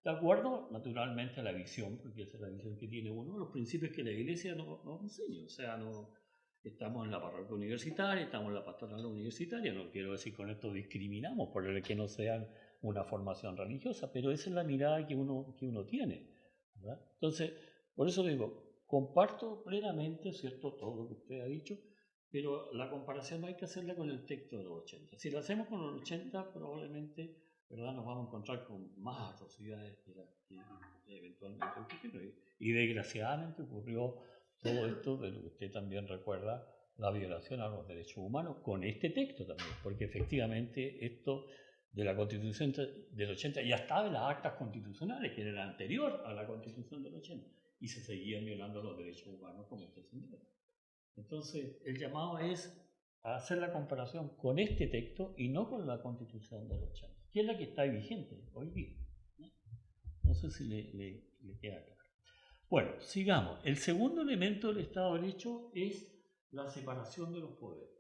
De acuerdo, naturalmente, a la visión, porque esa es la visión que tiene uno, los principios que la Iglesia nos enseña. O sea, no estamos en la parroquia universitaria, estamos en la pastoral universitaria, no quiero decir con esto discriminamos por el que no sean una formación religiosa, pero esa es la mirada que uno tiene, ¿verdad? Entonces, por eso digo, comparto plenamente, ¿cierto?, todo lo que usted ha dicho, pero la comparación no hay que hacerla con el texto de los 80. Si la hacemos con los 80, probablemente, ¿verdad?, nos vamos a encontrar con más atrocidades que las que eventualmente ocurrieron. Y desgraciadamente ocurrió todo esto de lo que usted también recuerda, la violación a los derechos humanos, con este texto también, porque efectivamente esto de la Constitución del 80 ya estaba en las actas constitucionales, que era la anterior a la Constitución del 80, y se seguían violando los derechos humanos como usted señala. Entonces, el llamado es a hacer la comparación con este texto y no con la Constitución del 80, que es la que está vigente hoy día. No sé si le queda claro. Bueno, sigamos. El segundo elemento del Estado de Derecho es la separación de los poderes.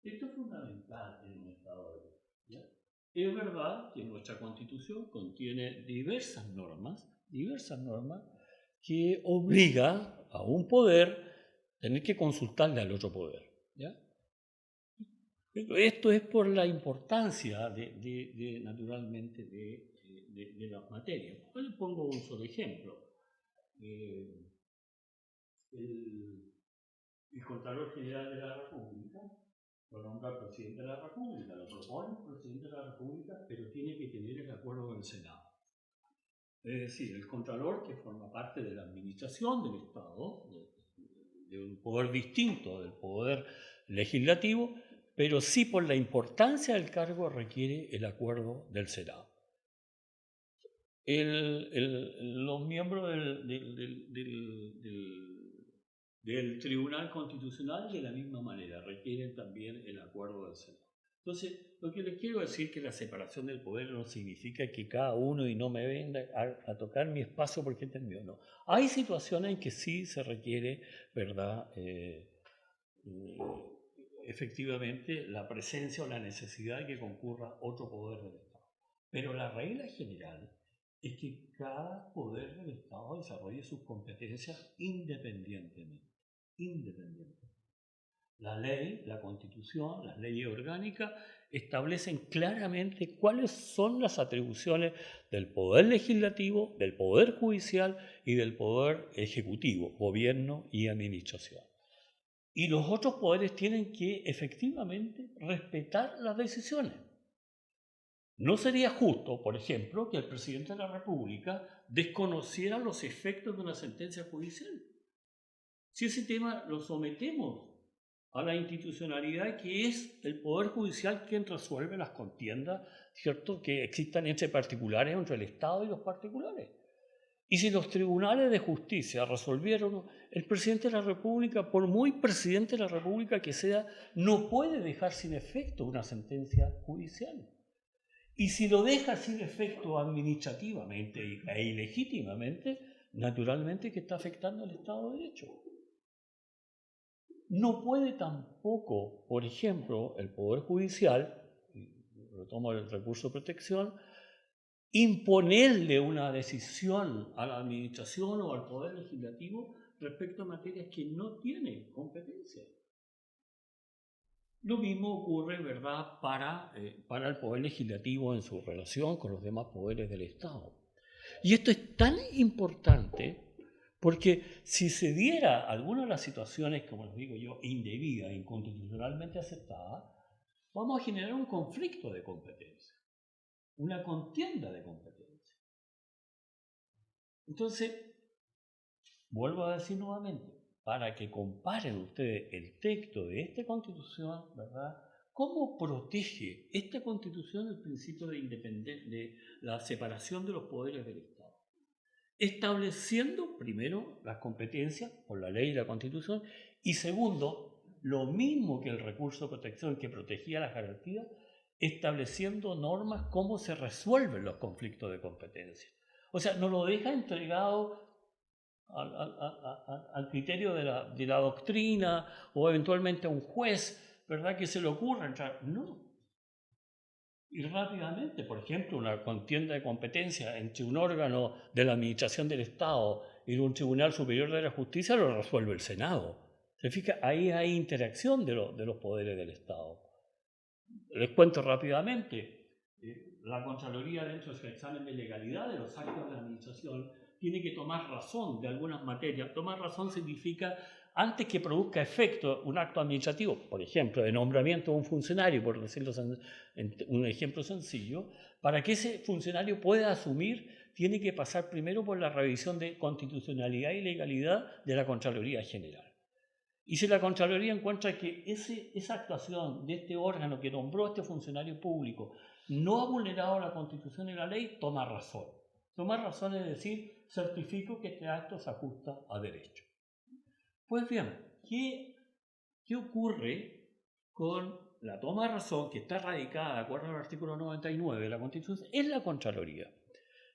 Esto es fundamental en un Estado de Derecho, ¿ya? Es verdad que nuestra Constitución contiene diversas normas que obliga a un poder tener que consultarle al otro poder, ¿ya? Pero esto es por la importancia naturalmente de las materias. Yo les pongo un solo ejemplo. El Contralor General de la República lo nombra el Presidente de la República, lo propone el Presidente de la República, pero tiene que tener el acuerdo del Senado. Es decir, el Contralor, que forma parte de la administración del Estado, de un poder distinto del poder legislativo, pero sí por la importancia del cargo requiere el acuerdo del Senado. Los miembros del Tribunal Constitucional de la misma manera requieren también el acuerdo del Senado. Entonces, lo que les quiero decir es que la separación del poder no significa que cada uno y no me venga a tocar mi espacio porque este es mío, no. Hay situaciones en que sí se requiere, ¿verdad?, efectivamente la presencia o la necesidad de que concurra otro poder del Estado. Pero la regla general es que cada poder del Estado desarrolle sus competencias independientemente. La ley, la Constitución, las leyes orgánicas establecen claramente cuáles son las atribuciones del poder legislativo, del poder judicial y del poder ejecutivo, gobierno y administración. Y los otros poderes tienen que efectivamente respetar las decisiones. No sería justo, por ejemplo, que el presidente de la República desconociera los efectos de una sentencia judicial. Si ese tema lo sometemos a la institucionalidad, que es el Poder Judicial quien resuelve las contiendas, ¿cierto?, que existan entre particulares, entre el Estado y los particulares. Y si los tribunales de justicia resolvieron, el presidente de la República, por muy presidente de la República que sea, no puede dejar sin efecto una sentencia judicial. Y si lo deja sin efecto administrativamente e ilegítimamente, naturalmente que está afectando al Estado de Derecho. No puede tampoco, por ejemplo, el Poder Judicial, retomo el recurso de protección, imponerle una decisión a la administración o al Poder Legislativo respecto a materias que no tiene competencia. Lo mismo ocurre, ¿verdad?, para el Poder Legislativo en su relación con los demás poderes del Estado. Y esto es tan importante porque si se diera alguna de las situaciones, como les digo yo, indebida, inconstitucionalmente aceptada, vamos a generar un conflicto de competencia, una contienda de competencia. Entonces, vuelvo a decir nuevamente, para que comparen ustedes el texto de esta Constitución, ¿verdad?, cómo protege esta Constitución el principio de independencia, de la separación de los poderes del Estado. Estableciendo, primero, las competencias por la ley y la Constitución, y segundo, lo mismo que el recurso de protección que protegía las garantías, estableciendo normas cómo se resuelven los conflictos de competencia. O sea, no lo deja entregado al criterio de la doctrina o eventualmente a un juez, ¿verdad?, que se le ocurra entrar. No. Y rápidamente, por ejemplo, una contienda de competencia entre un órgano de la administración del Estado y un tribunal superior de la justicia lo resuelve el Senado. ¿Se fija? Ahí hay interacción de los poderes del Estado. Les cuento rápidamente. La Contraloría, dentro de su examen de legalidad de los actos de la administración, tiene que tomar razón de algunas materias. Tomar razón significa, antes que produzca efecto un acto administrativo, por ejemplo, de nombramiento de un funcionario, por decirlo en un ejemplo sencillo, para que ese funcionario pueda asumir, tiene que pasar primero por la revisión de constitucionalidad y legalidad de la Contraloría General. Y si la Contraloría encuentra que esa actuación de este órgano que nombró a este funcionario público no ha vulnerado la Constitución y la ley, toma razón. Tomar razón es decir, certifico que este acto se ajusta a derecho. Pues bien, ¿qué ocurre con la toma de razón que está radicada de acuerdo al artículo 99 de la Constitución en la Contraloría?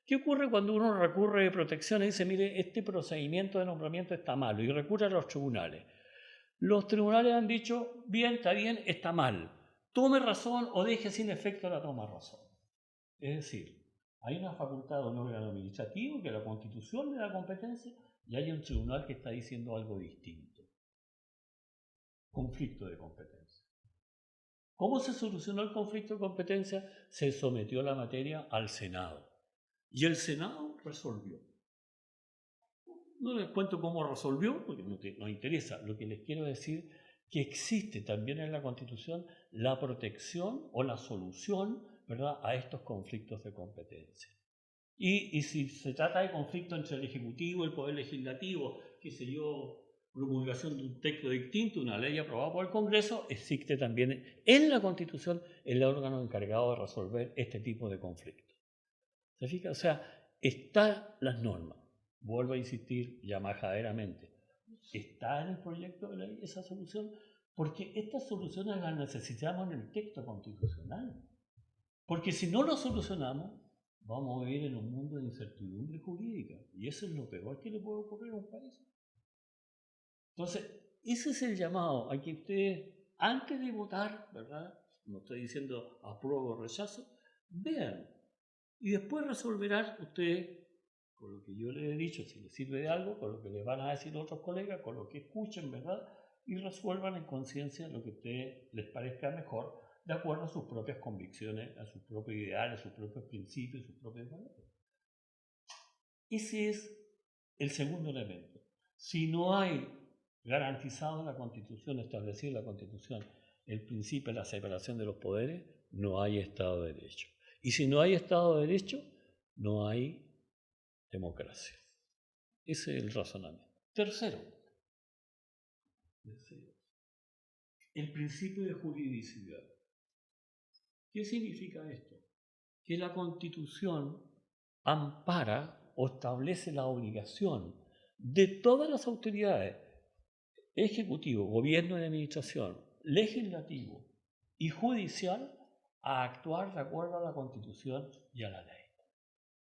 ¿Qué ocurre cuando uno recurre de protección y dice, mire, este procedimiento de nombramiento está malo y recurre a los tribunales? Los tribunales han dicho, bien, está bien, está mal. Tome razón o deje sin efecto la toma de razón. Es decir, hay una facultad de un órgano administrativo que la Constitución le da competencia y hay un tribunal que está diciendo algo distinto. Conflicto de competencia. ¿Cómo se solucionó el conflicto de competencia? Se sometió la materia al Senado. Y el Senado resolvió. No les cuento cómo resolvió, porque no interesa. Lo que les quiero decir que existe también en la Constitución la protección o la solución, ¿verdad?, a estos conflictos de competencia. Y si se trata de conflicto entre el Ejecutivo y el Poder Legislativo, qué sé yo, promulgación de un texto distinto, una ley aprobada por el Congreso, existe también en la Constitución el órgano encargado de resolver este tipo de conflictos. ¿Se fija? O sea, están las normas. Vuelvo a insistir ya majaderamente. ¿Está en el proyecto de ley esa solución? Porque estas soluciones las necesitamos en el texto constitucional. Porque si no lo solucionamos, vamos a vivir en un mundo de incertidumbre jurídica. Y eso es lo peor que le puede ocurrir a un país. Entonces, ese es el llamado a que ustedes, antes de votar, ¿verdad?, no estoy diciendo apruebo o rechazo, vean. Y después resolverán ustedes, con lo que yo les he dicho, si les sirve de algo, con lo que les van a decir otros colegas, con lo que escuchen, ¿verdad? Y resuelvan en conciencia lo que a ustedes les parezca mejor, de acuerdo a sus propias convicciones, a sus propios ideales, a sus propios principios, a sus propios valores. Ese es el segundo elemento. Si no hay garantizado en la Constitución, establecido en la Constitución, el principio de la separación de los poderes, no hay Estado de Derecho. Y si no hay Estado de Derecho, no hay democracia. Ese es el razonamiento. Tercero, el principio de juridicidad. ¿Qué significa esto? Que la Constitución ampara o establece la obligación de todas las autoridades, ejecutivo, gobierno y administración, legislativo y judicial, a actuar de acuerdo a la Constitución y a la ley.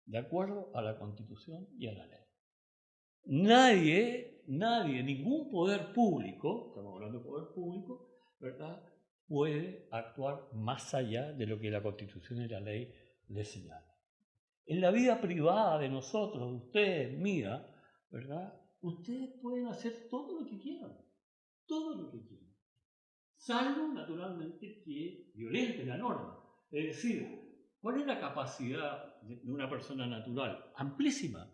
De acuerdo a la Constitución y a la ley. Nadie, ningún poder público, estamos hablando de poder público, ¿verdad?, puede actuar más allá de lo que la Constitución y la ley le señalan. En la vida privada de nosotros, de ustedes, mía, ¿verdad?, ustedes pueden hacer todo lo que quieran, salvo, naturalmente, que violenten la norma. Es decir, ¿cuál es la capacidad de una persona natural? Amplísima.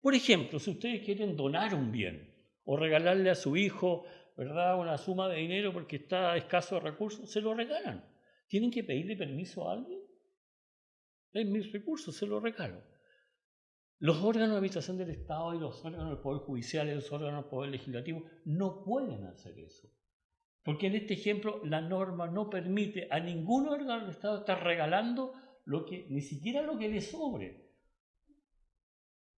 Por ejemplo, si ustedes quieren donar un bien o regalarle a su hijo, ¿verdad?, una suma de dinero porque está escaso de recursos, se lo regalan. ¿Tienen que pedirle permiso a alguien? Es mis recursos, se lo regalo. Los órganos de administración del Estado y los órganos del Poder Judicial y los órganos del Poder Legislativo no pueden hacer eso. Porque en este ejemplo la norma no permite a ningún órgano del Estado estar regalando ni siquiera lo que le sobre.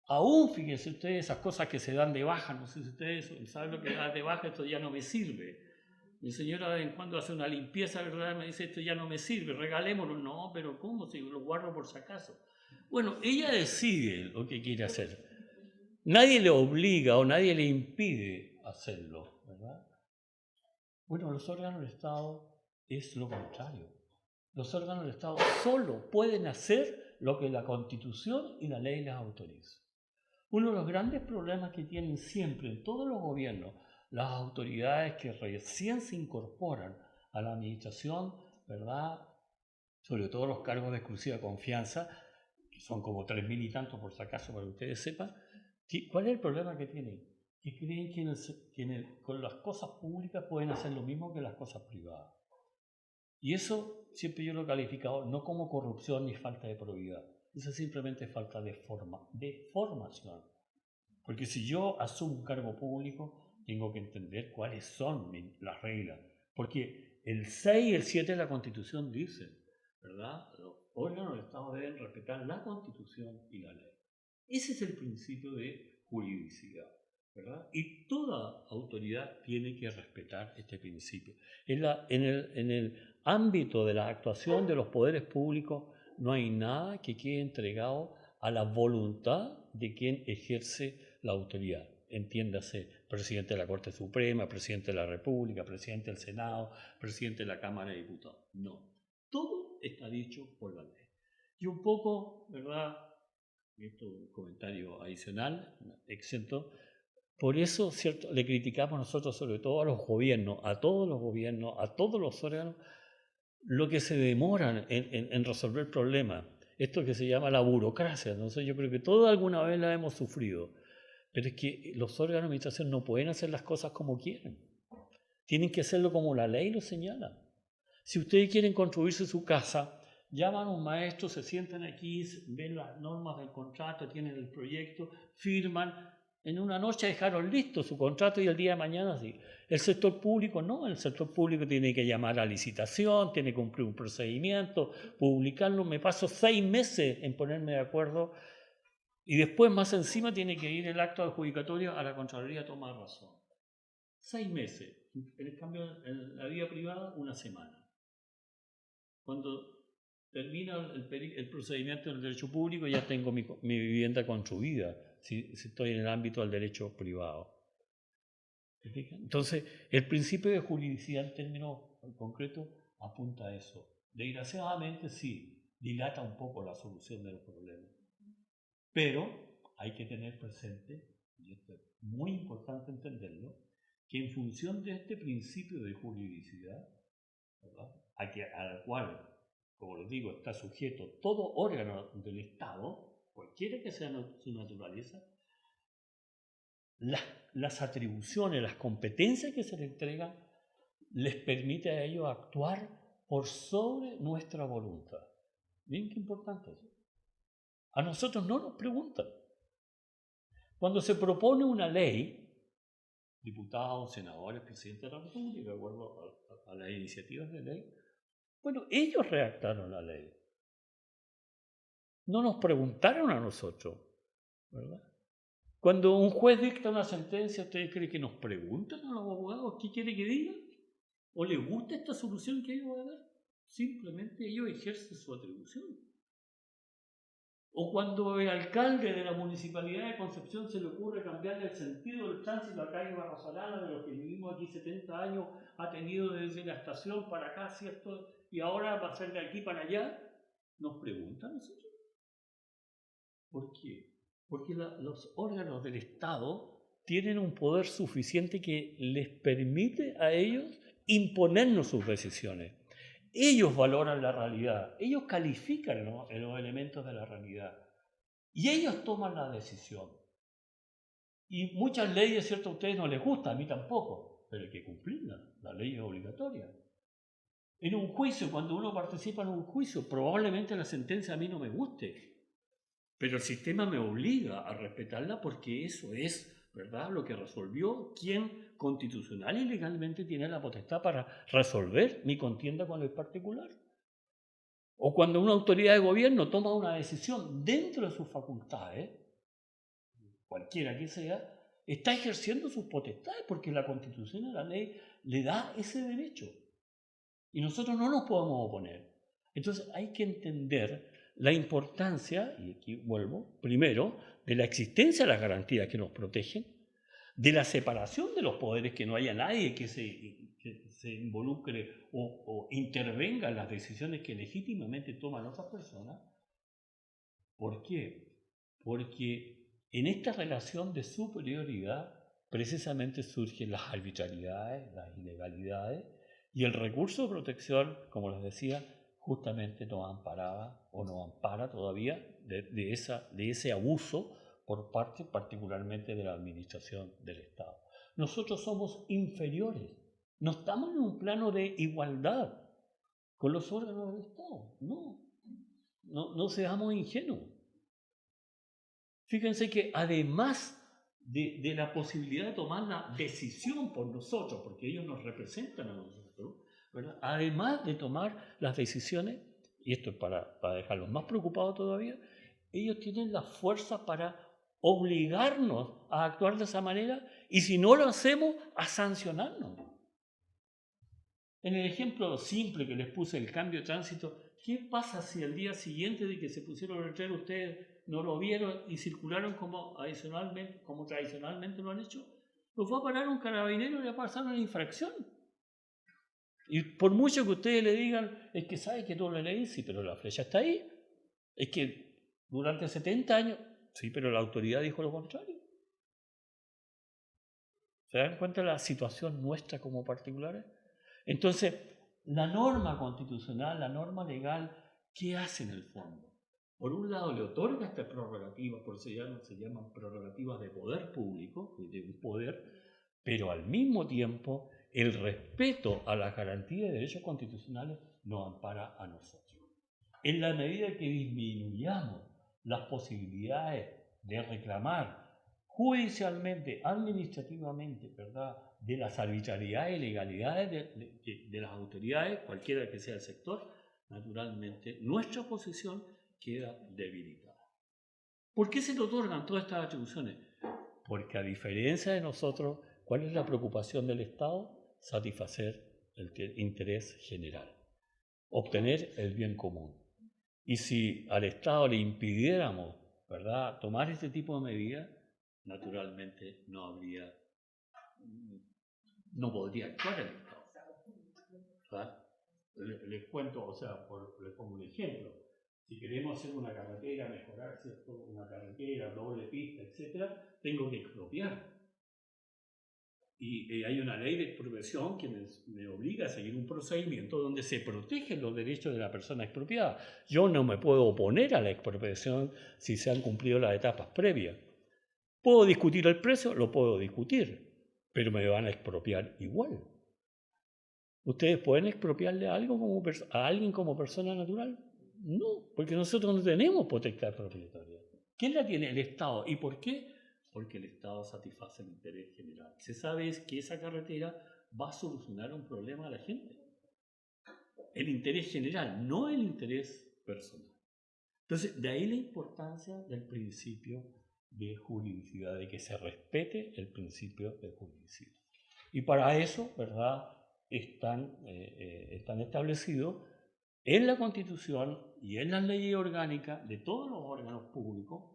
Aún, fíjense ustedes, esas cosas que se dan de baja, no sé si ustedes saben lo que da de baja, esto ya no me sirve. Mi señora de vez en cuando hace una limpieza, ¿verdad?, me dice, esto ya no me sirve, regalémoslo. No, pero ¿cómo? Si lo guardo por si acaso. Bueno, ella decide lo que quiere hacer. Nadie le obliga o nadie le impide hacerlo, ¿verdad? Bueno, los órganos del Estado es lo contrario. Los órganos del Estado solo pueden hacer lo que la Constitución y la ley les autoriza. Uno de los grandes problemas que tienen siempre en todos los gobiernos las autoridades que recién se incorporan a la administración, ¿verdad? Sobre todo los cargos de exclusiva confianza, que son como 3.000 y tantos por si acaso, para que ustedes sepan. ¿Cuál es el problema que tienen? Que creen que con las cosas públicas pueden hacer lo mismo que las cosas privadas. Y eso siempre yo lo he calificado no como corrupción ni falta de probidad. Eso es simplemente falta de formación. Porque si yo asumo un cargo público, tengo que entender cuáles son las reglas. Porque el 6 y el 7 de la Constitución dicen, ¿verdad? Los órganos del Estado deben respetar la Constitución y la ley. Ese es el principio de juridicidad, ¿verdad? Y toda autoridad tiene que respetar este principio. En el ámbito de la actuación de los poderes públicos no hay nada que quede entregado a la voluntad de quien ejerce la autoridad. Entiéndase, presidente de la Corte Suprema, presidente de la República, presidente del Senado, presidente de la Cámara de Diputados. No, todo está dicho por la ley. Y un poco, ¿verdad? Esto es un comentario adicional, exento. Por eso, ¿cierto?, le criticamos nosotros sobre todo a los gobiernos, a todos los órganos, lo que se demoran en resolver problemas. Esto que se llama la burocracia. Entonces yo creo que todos alguna vez la hemos sufrido. Pero es que los órganos de administración no pueden hacer las cosas como quieren. Tienen que hacerlo como la ley lo señala. Si ustedes quieren construirse su casa, llaman a un maestro, se sientan aquí, ven las normas del contrato, tienen el proyecto, firman. En una noche dejaron listo su contrato y el día de mañana sí. El sector público no, el sector público tiene que llamar a licitación, tiene que cumplir un procedimiento, publicarlo. Me paso 6 meses en ponerme de acuerdo y después más encima tiene que ir el acto adjudicatorio a la Contraloría toma razón. 6 meses. En cambio, en la vida privada, 1 semana. Cuando termina el procedimiento del derecho público, ya tengo mi vivienda construida, si estoy en el ámbito del derecho privado. Entonces, el principio de juridicidad en términos concretos apunta a eso. Desgraciadamente, sí, dilata un poco la solución de los problemas. Pero hay que tener presente, y esto es muy importante entenderlo, que en función de este principio de juridicidad, ¿verdad?, al cual, como les digo, está sujeto todo órgano del Estado, cualquiera que sea su naturaleza, las atribuciones, las competencias que se les entregan, les permite a ellos actuar por sobre nuestra voluntad. Miren qué importante es eso. A nosotros no nos preguntan. Cuando se propone una ley, diputados, senadores, presidente de la República, de acuerdo a las iniciativas de ley, bueno, ellos redactaron la ley. No nos preguntaron a nosotros, ¿verdad? Cuando un juez dicta una sentencia, ¿ustedes creen que nos preguntan a los abogados qué quiere que digan? ¿O les gusta esta solución que ellos van a dar? Simplemente ellos ejercen su atribución. O cuando el alcalde de la Municipalidad de Concepción se le ocurre cambiarle el sentido del tránsito a calle Barrosalana, de los que vivimos aquí 70 años, ha tenido desde la estación para acá, ¿cierto? Y ahora va a ser de aquí para allá, ¿nos preguntan a nosotros? ¿Por qué? Porque los órganos del Estado tienen un poder suficiente que les permite a ellos imponernos sus decisiones. Ellos valoran la realidad, ellos califican, ¿no?, los elementos de la realidad y ellos toman la decisión. Y muchas leyes, ¿cierto?, a ustedes no les gustan, a mí tampoco, pero hay que cumplirlas, la ley es obligatoria. En un juicio, cuando uno participa en un juicio, probablemente la sentencia a mí no me guste, pero el sistema me obliga a respetarla porque eso es, ¿verdad?, lo que resolvió quien constitucional y legalmente tiene la potestad para resolver mi contienda con el particular. O cuando una autoridad de gobierno toma una decisión dentro de sus facultades, cualquiera que sea, está ejerciendo sus potestades porque la Constitución y la ley le da ese derecho. Y nosotros no nos podemos oponer. Entonces hay que entender la importancia, y aquí vuelvo, primero, de la existencia de las garantías que nos protegen, de la separación de los poderes, que no haya nadie que se involucre o intervenga en las decisiones que legítimamente toman otras personas. ¿Por qué? Porque en esta relación de superioridad precisamente surgen las arbitrariedades, las ilegalidades, y el recurso de protección, como les decía, justamente nos amparaba o nos ampara todavía de ese abuso por parte particularmente de la administración del Estado. Nosotros somos inferiores, no estamos en un plano de igualdad con los órganos del Estado, no seamos ingenuos. Fíjense que además de la posibilidad de tomar la decisión por nosotros, porque ellos nos representan a nosotros, ¿verdad? Además de tomar las decisiones, y esto es para dejarlos más preocupados todavía, ellos tienen la fuerza para obligarnos a actuar de esa manera y si no lo hacemos, a sancionarnos. En el ejemplo simple que les puse, el cambio de tránsito, ¿qué pasa si al día siguiente de que se pusieron el letrero ustedes no lo vieron y circularon como tradicionalmente lo han hecho? Los va a parar un carabinero y le va a pasar una infracción. Y por mucho que ustedes le digan, es que sabe que tú lo leí, sí, pero la flecha está ahí. Es que durante 70 años, sí, pero la autoridad dijo lo contrario. ¿Se dan cuenta de la situación nuestra como particulares? Entonces, la norma constitucional, la norma legal, ¿qué hace en el fondo? Por un lado, le otorga estas prerrogativas, por eso se llaman prerrogativas de poder público, de un poder, pero al mismo tiempo, el respeto a las garantías de derechos constitucionales nos ampara a nosotros. En la medida que disminuyamos las posibilidades de reclamar judicialmente, administrativamente, ¿verdad?, de las arbitrariedades y ilegalidades de las autoridades, cualquiera que sea el sector, naturalmente nuestra posición queda debilitada. ¿Por qué se le otorgan todas estas atribuciones? Porque a diferencia de nosotros, ¿cuál es la preocupación del Estado? Satisfacer el interés general, obtener el bien común. Y si al Estado le impidiéramos, ¿verdad?, tomar este tipo de medidas, naturalmente no podría actuar el Estado. ¿Verdad? Les cuento, les pongo un ejemplo. Si queremos hacer una carretera, mejorar, ¿cierto?, una carretera, doble pista, etc., tengo que expropiar. Y hay una ley de expropiación que me obliga a seguir un procedimiento donde se protegen los derechos de la persona expropiada. Yo no me puedo oponer a la expropiación si se han cumplido las etapas previas. ¿Puedo discutir el precio? Lo puedo discutir, pero me van a expropiar igual. ¿Ustedes pueden expropiarle a alguien como persona natural? No, porque nosotros no tenemos potestad propietaria. ¿Quién la tiene? El Estado. ¿Y por qué? Porque el Estado satisface el interés general. Se sabe que esa carretera va a solucionar un problema a la gente. El interés general, no el interés personal. Entonces, de ahí la importancia del principio de juridicidad, de que se respete el principio de juridicidad. Y para eso, ¿verdad?, están establecidos en la Constitución y en las leyes orgánicas de todos los órganos públicos,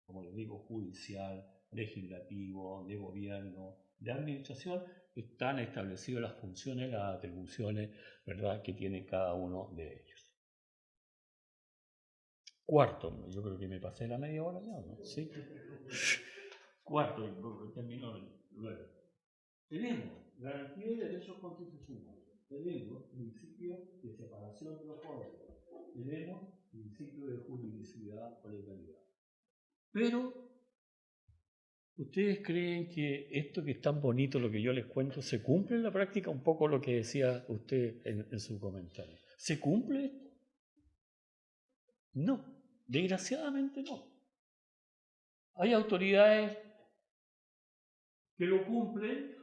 como les digo, judicial, legislativo, de gobierno, de administración, están establecidas las funciones, las atribuciones, ¿verdad?, que tiene cada uno de ellos. Cuarto, yo creo que me pasé la media hora ya, ¿no? ¿Sí? Cuarto, termino luego. Tenemos garantía de derechos constitucionales, tenemos principio de separación de los poderes, tenemos principio de juridicidad o legalidad. Pero, ¿ustedes creen que esto que es tan bonito, lo que yo les cuento, se cumple en la práctica? Un poco lo que decía usted en su comentario. ¿Se cumple esto? No, desgraciadamente no. Hay autoridades que lo cumplen,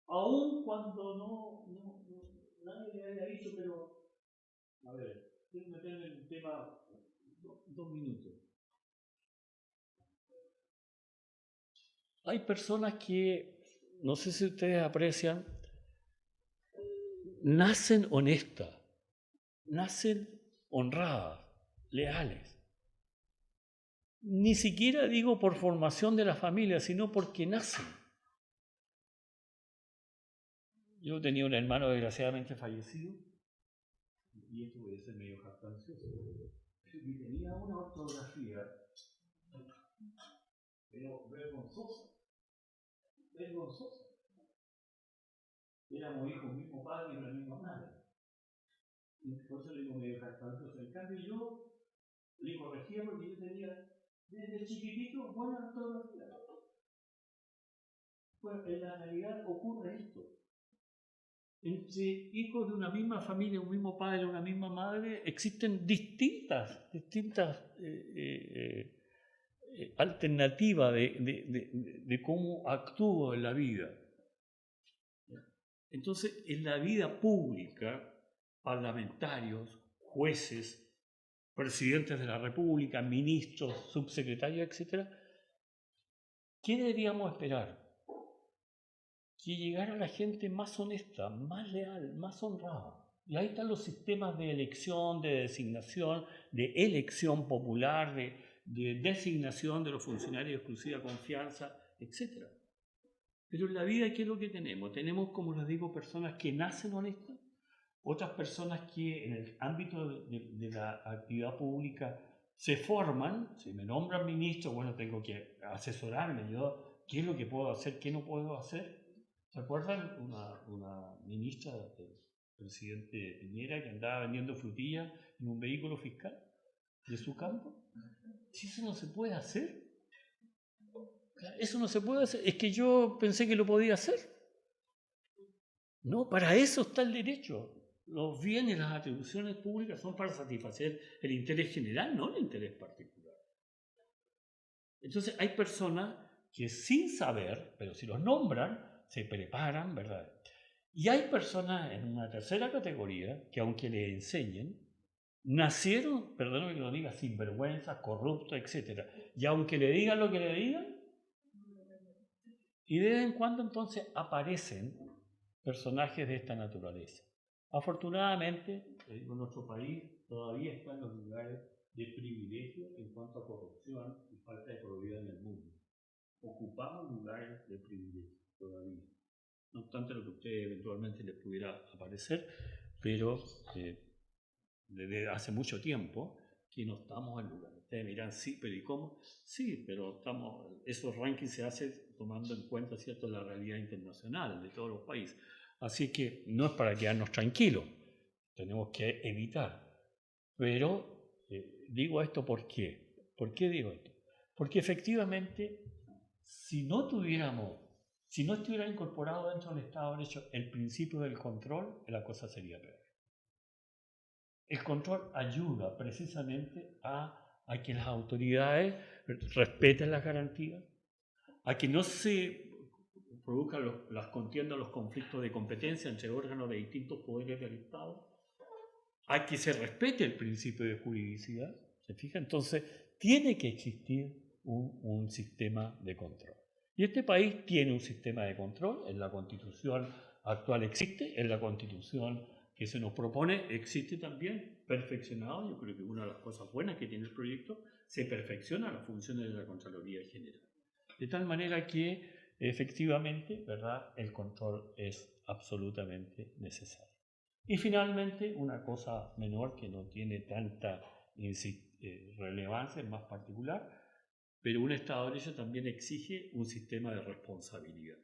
aun cuando nadie le haya dicho, pero, a ver, quiero meterme en un tema 2 minutos. Hay personas que, no sé si ustedes aprecian, nacen honestas, nacen honradas, leales. Ni siquiera digo por formación de la familia, sino porque nacen. Yo tenía un hermano desgraciadamente fallecido, y esto puede ser medio jactancioso, y tenía una ortografía, pero vergonzosa. Éramos hijos mismo padre y la misma madre. Y por eso le digo medio jactancioso. En cambio yo le corregía porque yo tenía desde chiquitito buena ortografía. Pues en la realidad ocurre esto. Entre hijos de una misma familia, un mismo padre, una misma madre, existen distintas alternativas de cómo actúo en la vida. Entonces, en la vida pública, parlamentarios, jueces, presidentes de la República, ministros, subsecretarios, etc., ¿qué deberíamos esperar? Que llegara la gente más honesta, más leal, más honrada. Y ahí están los sistemas de elección, de designación, de elección popular, de designación de los funcionarios de exclusiva confianza, etc. Pero en la vida, ¿qué es lo que tenemos? Tenemos, como les digo, personas que nacen honestas, otras personas que en el ámbito de la actividad pública se forman, si me nombran ministro, bueno, tengo que asesorarme yo, qué es lo que puedo hacer, qué no puedo hacer. ¿Se acuerdan? Una ministra del presidente Piñera que andaba vendiendo frutillas en un vehículo fiscal de su campo. Si eso no se puede hacer, eso no se puede hacer. Es que yo pensé que lo podía hacer. No, para eso está el derecho. Los bienes, las atribuciones públicas son para satisfacer el interés general, no el interés particular. Entonces hay personas que sin saber, pero si los nombran, se preparan, ¿verdad? Y hay personas en una tercera categoría que aunque le enseñen, nacieron, perdóname que lo diga, sinvergüenza, corruptos, etc. Y aunque le digan lo que le digan, y de vez en cuando entonces aparecen personajes de esta naturaleza. Afortunadamente, en nuestro país todavía está en los lugares de privilegio en cuanto a corrupción y falta de probidad en el mundo. Ocupamos lugares de privilegio todavía. No obstante lo que a ustedes eventualmente les pudiera aparecer, pero desde hace mucho tiempo que no estamos en lugares. Ustedes miran, sí, pero ¿y cómo? Sí, pero esos rankings se hacen tomando en cuenta, ¿cierto?, la realidad internacional de todos los países. Así que no es para quedarnos tranquilos, tenemos que evitar. Pero digo esto ¿por qué? ¿Por qué digo esto? Porque efectivamente, si no estuviera incorporado dentro del Estado de Derecho el principio del control, la cosa sería peor. El control ayuda precisamente a que las autoridades respeten las garantías, a que no se produzcan las contiendas, los conflictos de competencia entre órganos de distintos poderes del Estado, a que se respete el principio de juridicidad, ¿se fija? Entonces, tiene que existir un sistema de control. Y este país tiene un sistema de control, en la Constitución actual existe, en la Constitución que se nos propone existe también, perfeccionado. Yo creo que una de las cosas buenas que tiene el proyecto, se perfecciona las funciones de la Contraloría General. De tal manera que efectivamente, ¿verdad?, el control es absolutamente necesario. Y finalmente, una cosa menor que no tiene tanta relevancia, es más particular, pero un Estado de Derecho también exige un sistema de responsabilidad.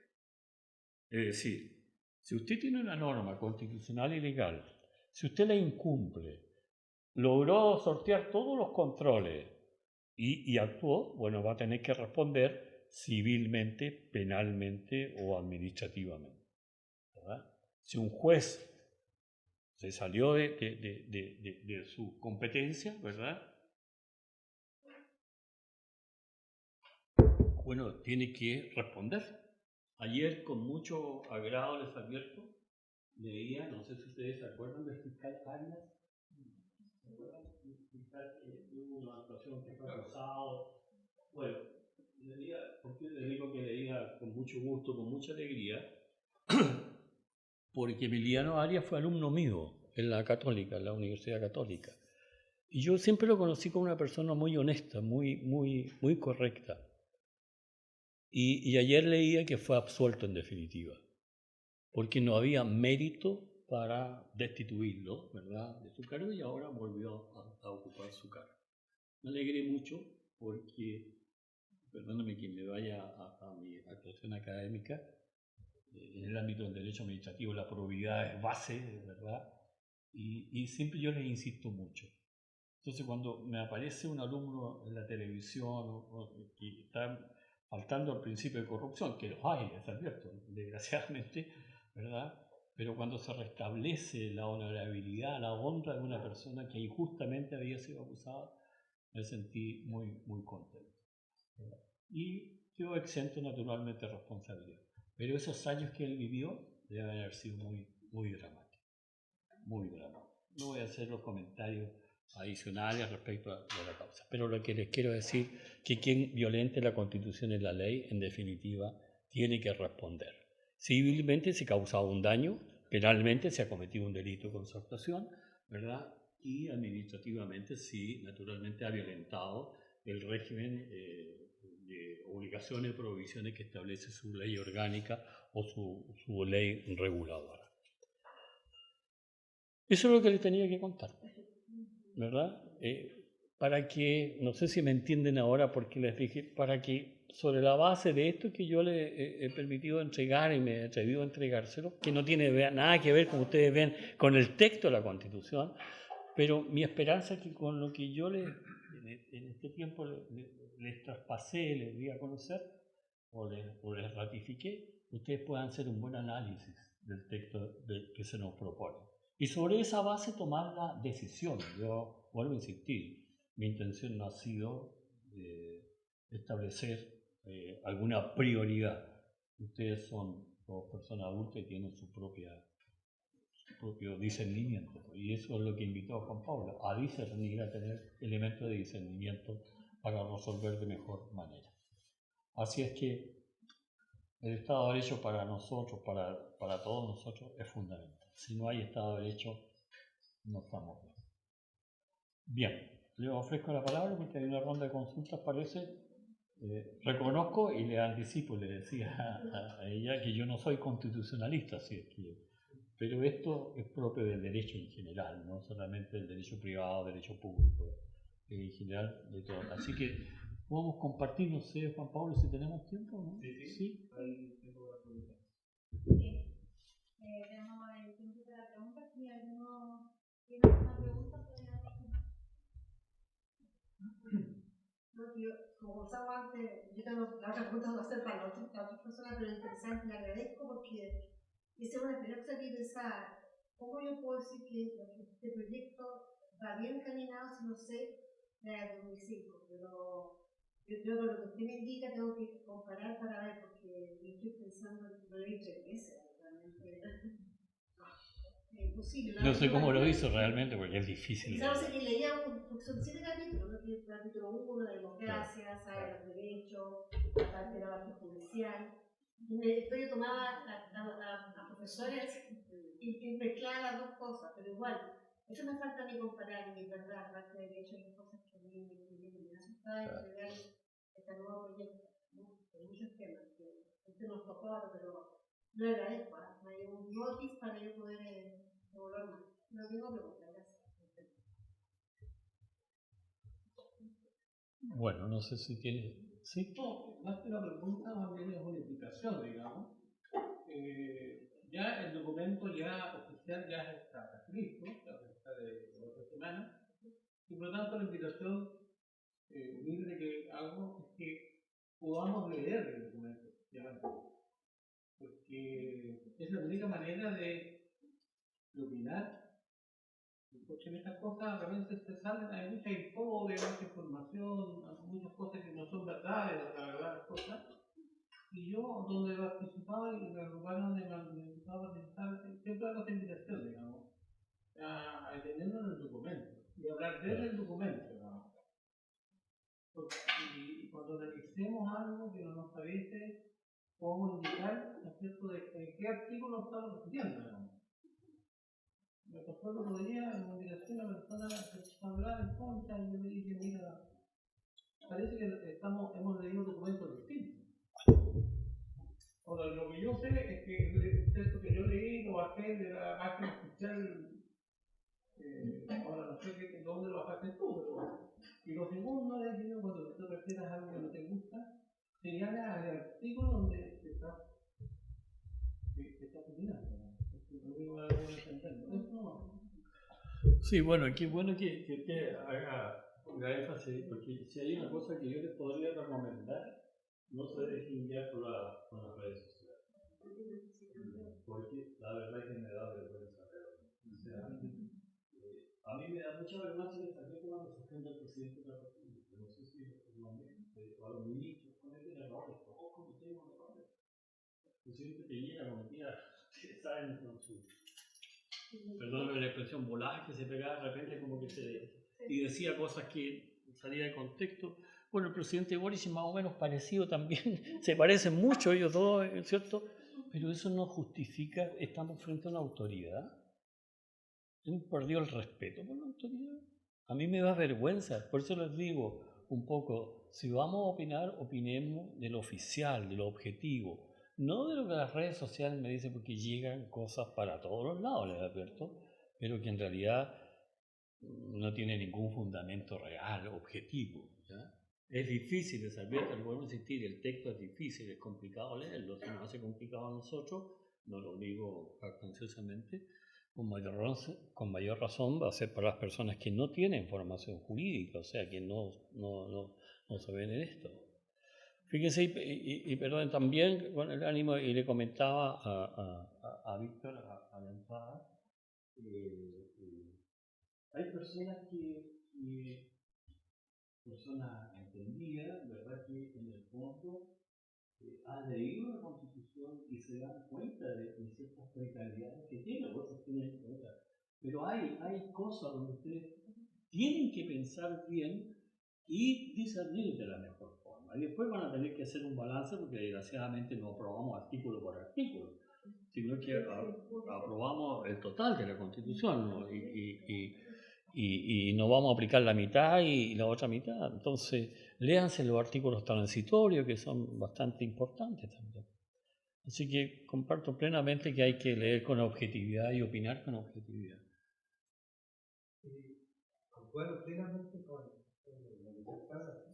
Es decir, si usted tiene una norma constitucional y legal, si usted la incumple, logró sortear todos los controles y actuó, bueno, va a tener que responder civilmente, penalmente o administrativamente, ¿verdad? Si un juez se salió de su competencia, ¿verdad?, bueno, tiene que responder. Ayer, con mucho agrado, les advierto, leía, no sé si ustedes se acuerdan del fiscal Arias. ¿Se acuerdan? El fiscal que tuvo una actuación que fue acusado. Bueno, leía, ¿por qué le digo que leía con mucho gusto, con mucha alegría? Porque Emiliano Arias fue alumno mío en la Católica, en la Universidad Católica. Y yo siempre lo conocí como una persona muy honesta, muy correcta. Y ayer leía que fue absuelto en definitiva. porque no había mérito para destituirlo, ¿verdad?, de su cargo, y ahora volvió a ocupar su cargo. Me alegré mucho porque, perdóname que me vaya a mi actuación académica, en el ámbito del derecho administrativo la probidad es base, ¿verdad?, y siempre yo les insisto mucho. Entonces, cuando me aparece un alumno en la televisión que está faltando al principio de corrupción, que los hay, es advierto, desgraciadamente, ¿verdad?, pero cuando se restablece la honorabilidad, la honra de una persona que injustamente había sido abusada, me sentí muy, muy contento, ¿verdad? Y quedó exento naturalmente de responsabilidad. Pero esos años que él vivió deben haber sido muy, muy dramáticos. Muy dramáticos. No voy a hacer los comentarios adicionales respecto a la causa. Pero lo que les quiero decir es que quien violente la Constitución y la ley, en definitiva, tiene que responder. Civilmente se ha causado un daño, penalmente se ha cometido un delito con su actuación, ¿verdad? Y administrativamente sí, naturalmente ha violentado el régimen de obligaciones y prohibiciones que establece su ley orgánica o su ley reguladora. Eso es lo que les tenía que contar, ¿verdad? Para que, no sé si me entienden ahora porque les dije, para que sobre la base de esto que yo les he permitido entregar y me he atrevido a entregárselo, que no tiene nada que ver, como ustedes ven, con el texto de la Constitución, pero mi esperanza es que con lo que yo en este tiempo les traspasé, les di a conocer o les ratifiqué, ustedes puedan hacer un buen análisis del texto que se nos propone. Y sobre esa base tomar la decisión. Yo vuelvo a insistir, mi intención no ha sido establecer alguna prioridad. Ustedes son dos personas adultas y tienen su propio discernimiento. Y eso es lo que invitó a Juan Pablo, a discernir, a tener elementos de discernimiento para resolver de mejor manera. Así es que el Estado de Derecho para nosotros, para todos nosotros, es fundamental. Si no hay Estado de Derecho, no estamos bien. Bien, le ofrezco la palabra porque hay una ronda de consultas, parece. Reconozco y le anticipo, le decía a ella que yo no soy constitucionalista, así es que, pero esto es propio del derecho en general, no solamente del derecho privado, derecho público, en general de todo. Así que podemos compartir, no sé, Juan Pablo, si tenemos tiempo, ¿no? Sí. Tenemos el tiempo para preguntas. Si alguno tiene alguna pregunta, pueden hacer. Como conversamos antes, yo tengo la otra pregunta que hacer para otras personas, pero es interesante, le agradezco porque esa es una experiencia que pensar, ¿cómo yo puedo decir que este proyecto va bien caminado si no sé de 2005? Pero yo creo que lo que usted me indica tengo que comparar para ver, porque yo estoy pensando en lo de 3 meses, realmente es imposible. No sé cómo lo hizo realmente porque es difícil. Quizás no sé que leía, porque son 7 capítulos, ¿no? El capítulo 1 de democracia, sabe los derechos, la parte de la parte judicial. Y después yo tomaba a profesores y mezclaba las dos cosas, pero igual, eso me falta a mí comparar, y es verdad, la parte de derecho hay cosas que a mí me asustan en general este nuevo proyecto, ¿no? Hay muchos temas que usted nos tocó ahora, pero no le agradezco, me dio un notice para yo poder evaluar más. No tengo preguntas, gracias. Bueno, no sé si tiene... ¿Sí? No, más que una pregunta, más bien es una invitación, digamos. Ya el documento ya oficial ya está listo, ya está de otra semana, y por lo tanto la invitación humilde que hago es que podamos leer el documento, porque es la única manera de opinar. Porque en estas cosas realmente se salen, hay mucha info, mucha información, muchas cosas que no son verdades, la verdad las cosas. Y yo, donde he participado y en el lugar donde me han invitado a participar, siempre hago esta invitación, digamos, a entenderlo en el documento y hablar del documento, digamos. Y cuando analicemos algo que no nos parece, podemos indicar acerca de en qué artículo estamos estudiando, digamos. Me pasó el otro día en una dirección a la persona que hablaba en contra y yo le dije, mira, parece que hemos leído documentos distintos. Ahora, lo que yo sé es que texto que yo leí lo bajé de la página oficial. Ahora no sé dónde lo bajaste tú, pero. Y lo segundo es que cuando tú te refieres a algo que no te gusta, señala al artículo donde te está opinando. Sí, bueno, qué bueno que usted haga énfasis, porque si hay una cosa que yo les podría recomendar, no se dejen guiar por las redes sociales. Porque la verdad es que me da vergüenza. O sea, a mí me da mucha vergüenza que también cuando se ofende al presidente de la República. No sé si a los ministros cometen errores, todos cometemos errores. El presidente Piñera cometía, saben, con su, perdón la expresión, voladas que se pegaba de repente como que y decía cosas que salía de contexto. Bueno, el presidente Boris es más o menos parecido también, se parecen mucho ellos dos, ¿cierto? Pero eso no justifica, estamos frente a una autoridad. Hemos perdido el respeto por la autoridad. A mí me da vergüenza, por eso les digo un poco, si vamos a opinar, opinemos de lo oficial, de lo objetivo, no de lo que las redes sociales me dicen, porque llegan cosas para todos los lados, les advierto, pero que en realidad no tiene ningún fundamento real, objetivo. ¿Ya? Es difícil, les advierto, les vuelvo a insistir, el texto es difícil, es complicado leerlo, se nos hace complicado a nosotros, no lo digo jactanciosamente, con mayor razón va a ser para las personas que no tienen formación jurídica, o sea, que no se ven en esto. Fíjense, y perdón, también con el ánimo, y le comentaba a Víctor a la entrada, hay personas personas entendidas, ¿verdad?, que en el fondo han leído la Constitución y se dan cuenta de ciertas precariedades que tiene, pero hay cosas donde ustedes tienen que pensar bien y discernir de la mejor forma. Y después van a tener que hacer un balance porque desgraciadamente no aprobamos artículo por artículo, sino que aprobamos el total de la Constitución, ¿no? Y no vamos a aplicar la mitad y la otra mitad. Entonces, léanse los artículos transitorios que son bastante importantes también. Así que comparto plenamente que hay que leer con objetividad y opinar con objetividad. Concuerdo plenamente con lo que pasa.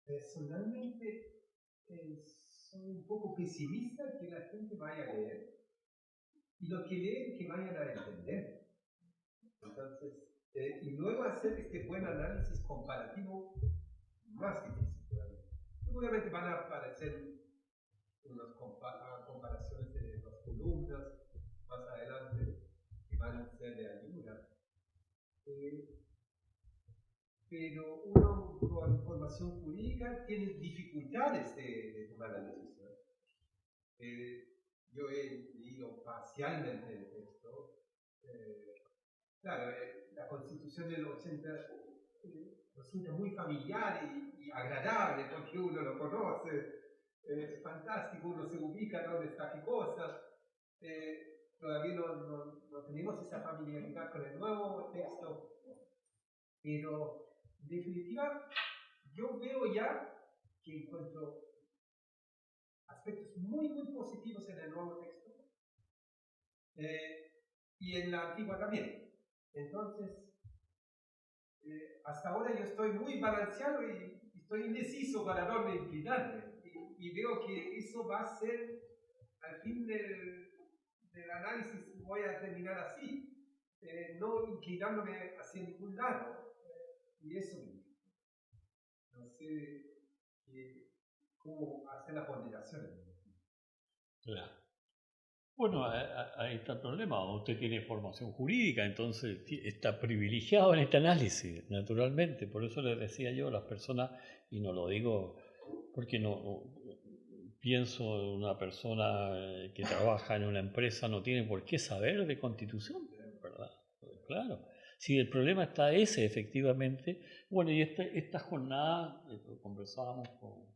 Personalmente soy un poco pesimista que la gente vaya a leer y lo que leen que vayan a entender. Entonces, y luego hacer este buen análisis comparativo más difícil todavía. Obviamente van a aparecer unas comparaciones de las columnas más adelante que van a ser de ayuda. Pero uno con formación jurídica tiene dificultades de tomar la decisión. Yo he leído parcialmente el texto. Claro, la Constitución del 80 lo siente muy familiar y agradable porque uno lo conoce. Es fantástico, uno se ubica dónde está qué cosa. Todavía no tenemos esa familiaridad con el nuevo texto. Pero, en definitiva, yo veo ya que encuentro aspectos muy, muy positivos en el nuevo texto. Y en la antigua también. Entonces, hasta ahora yo estoy muy balanceado y estoy indeciso para dónde inclinarme. Y veo que eso va a ser, al fin del análisis, voy a terminar así, no inclinándome hacia ningún lado. Y eso no sé cómo hacer la ponderación. Claro. Bueno, ahí está el problema. Usted tiene formación jurídica, entonces está privilegiado en este análisis, naturalmente. Por eso les decía yo a las personas, y no lo digo porque no pienso una persona que trabaja en una empresa no tiene por qué saber de Constitución, ¿verdad? Claro. Si el problema está ese, efectivamente. Bueno, y esta jornada, conversábamos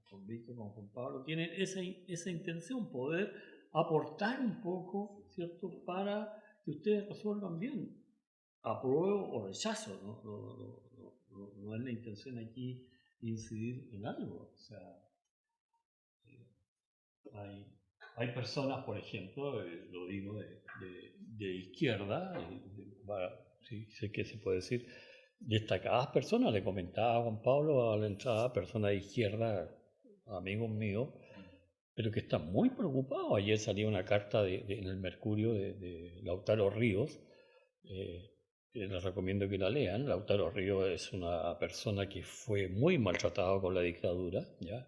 con Víctor, con Juan Pablo, tienen esa intención, poder aportar un poco, ¿cierto?, para que ustedes resuelvan bien, apruebo o rechazo, no es la intención aquí incidir en algo, o sea, hay Hay personas, por ejemplo, lo digo de izquierda, sí, sé que se puede decir, destacadas personas, le comentaba a Juan Pablo a la entrada, personas de izquierda, amigos míos, pero que están muy preocupados. Ayer salía una carta en el Mercurio de Lautaro Ríos, les recomiendo que la lean. Lautaro Ríos es una persona que fue muy maltratada con la dictadura, ¿ya?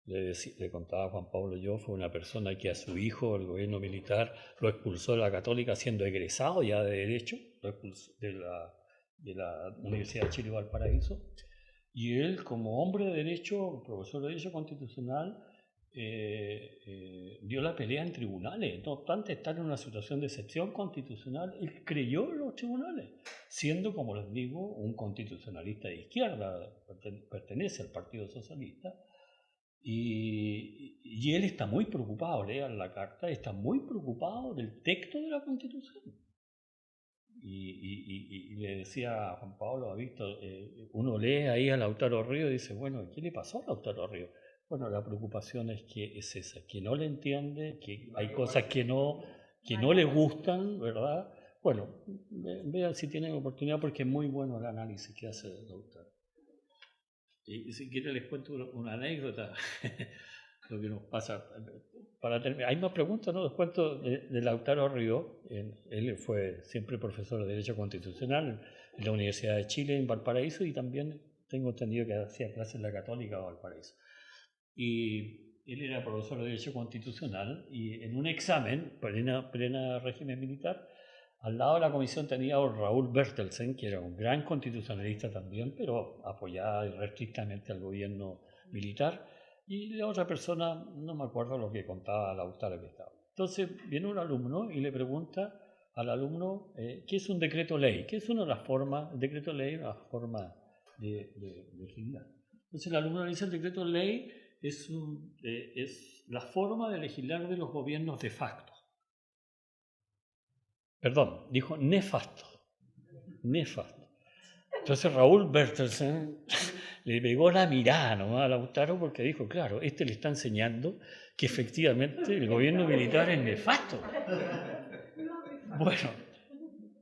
Le contaba a Juan Pablo yo, fue una persona que a su hijo, el gobierno militar, lo expulsó de la Católica siendo egresado ya de Derecho, lo expulsó de la Universidad de Chile Valparaíso, y él como hombre de Derecho, profesor de Derecho Constitucional, dio la pelea en tribunales. No obstante estar en una situación de excepción constitucional, él creyó en los tribunales, siendo, como les digo, un constitucionalista de izquierda, pertenece al Partido Socialista. Y él está muy preocupado, lean la carta, está muy preocupado del texto de la Constitución. Y le decía a Juan Pablo, ha visto, uno lee ahí a Lautaro Ríos y dice, bueno, ¿qué le pasó a Lautaro Ríos? Bueno, la preocupación es esa, que no le entiende, que hay cosas que no le gustan, ¿verdad? Bueno, vean si tienen oportunidad porque es muy bueno el análisis que hace Lautaro. Y si quieren les cuento una anécdota, lo que nos pasa. Para terminar, hay más preguntas, ¿no? Les cuento de Lautaro Ríos. Él fue siempre profesor de Derecho Constitucional en la Universidad de Chile, en Valparaíso, y también tengo entendido que hacía clases en la Católica de Valparaíso. Y él era profesor de Derecho Constitucional, y en un examen, plena régimen militar, al lado de la comisión tenía a Raúl Bertelsen, que era un gran constitucionalista también, pero apoyaba irrestrictamente al gobierno militar, y la otra persona, no me acuerdo lo que contaba Lautaro que estaba. Entonces viene un alumno y le pregunta al alumno qué es un decreto ley, qué es una de las formas, el decreto ley es una forma de legislar. Entonces el alumno le dice, el decreto ley es la forma de legislar de los gobiernos de facto. Perdón, dijo nefasto. Entonces Raúl Bertelsen le pegó la mirada nomás a Lautaro porque dijo, claro, le está enseñando que efectivamente el gobierno militar es nefasto. Bueno,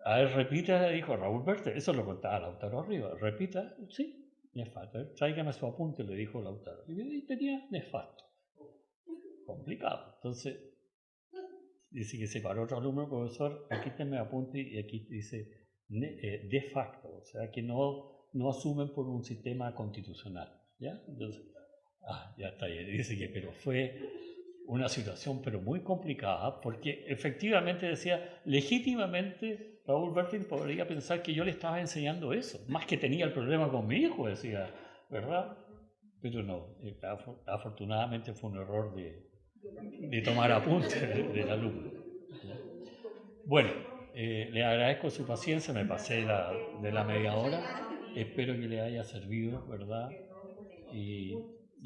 a ver, repita, dijo Raúl Bertelsen, eso lo contaba Lautaro arriba, repita, sí, nefasto, tráigame su apunte, le dijo Lautaro. Y tenía nefasto. Complicado. Entonces, dice que se paró otro alumno, profesor, aquí te me apunte y aquí dice de facto, o sea que no asumen por un sistema constitucional, ¿ya? Entonces, ya está bien, dice que pero fue una situación pero muy complicada porque efectivamente decía, legítimamente Raúl Bertelsen podría pensar que yo le estaba enseñando eso, más que tenía el problema con mi hijo, decía, ¿verdad? Pero no, afortunadamente fue un error de tomar apuntes del alumno. Bueno, le agradezco su paciencia, me pasé de la media hora, espero que le haya servido, ¿verdad? Y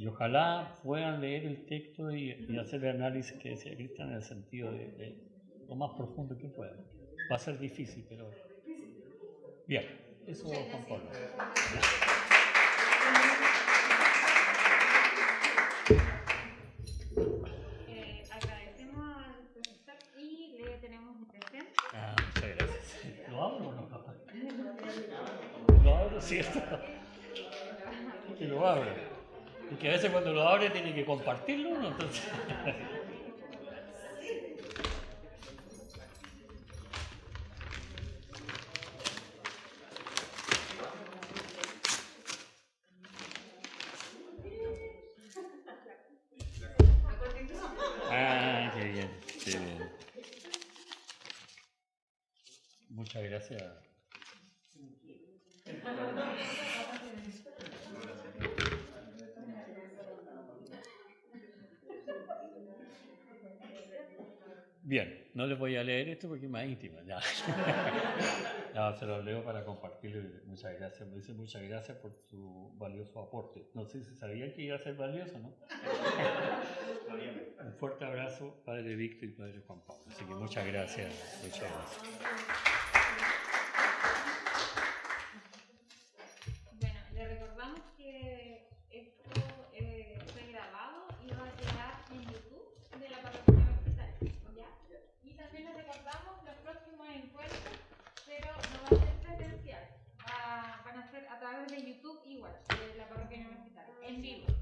ojalá puedan leer el texto y hacer el análisis que decía Cristian en el sentido de lo más profundo que puedan. Va a ser difícil, pero... Bien, eso Juan Pablo. Agradecemos al profesor y le tenemos un presente. Muchas gracias. ¿Lo abro o no, papá? Lo abro, ¿cierto? Que lo abro. Y que a veces cuando lo abre tiene que compartirlo uno, entonces... Qué bien, qué bien. Muchas gracias. Bien, no les voy a leer esto porque es más íntimo. Ya. No, se lo leo para compartirlo. Muchas gracias. Me dice muchas gracias por tu valioso aporte. No sé si sabían que iba a ser valioso, ¿no? Un fuerte abrazo, Padre Víctor y Padre Juan Pablo. Así que muchas gracias. Muchas gracias. Bueno, le recordamos que esto fue grabado y va a quedar en YouTube de la parroquia. en YouTube igual, de la parroquia universitaria, en vivo.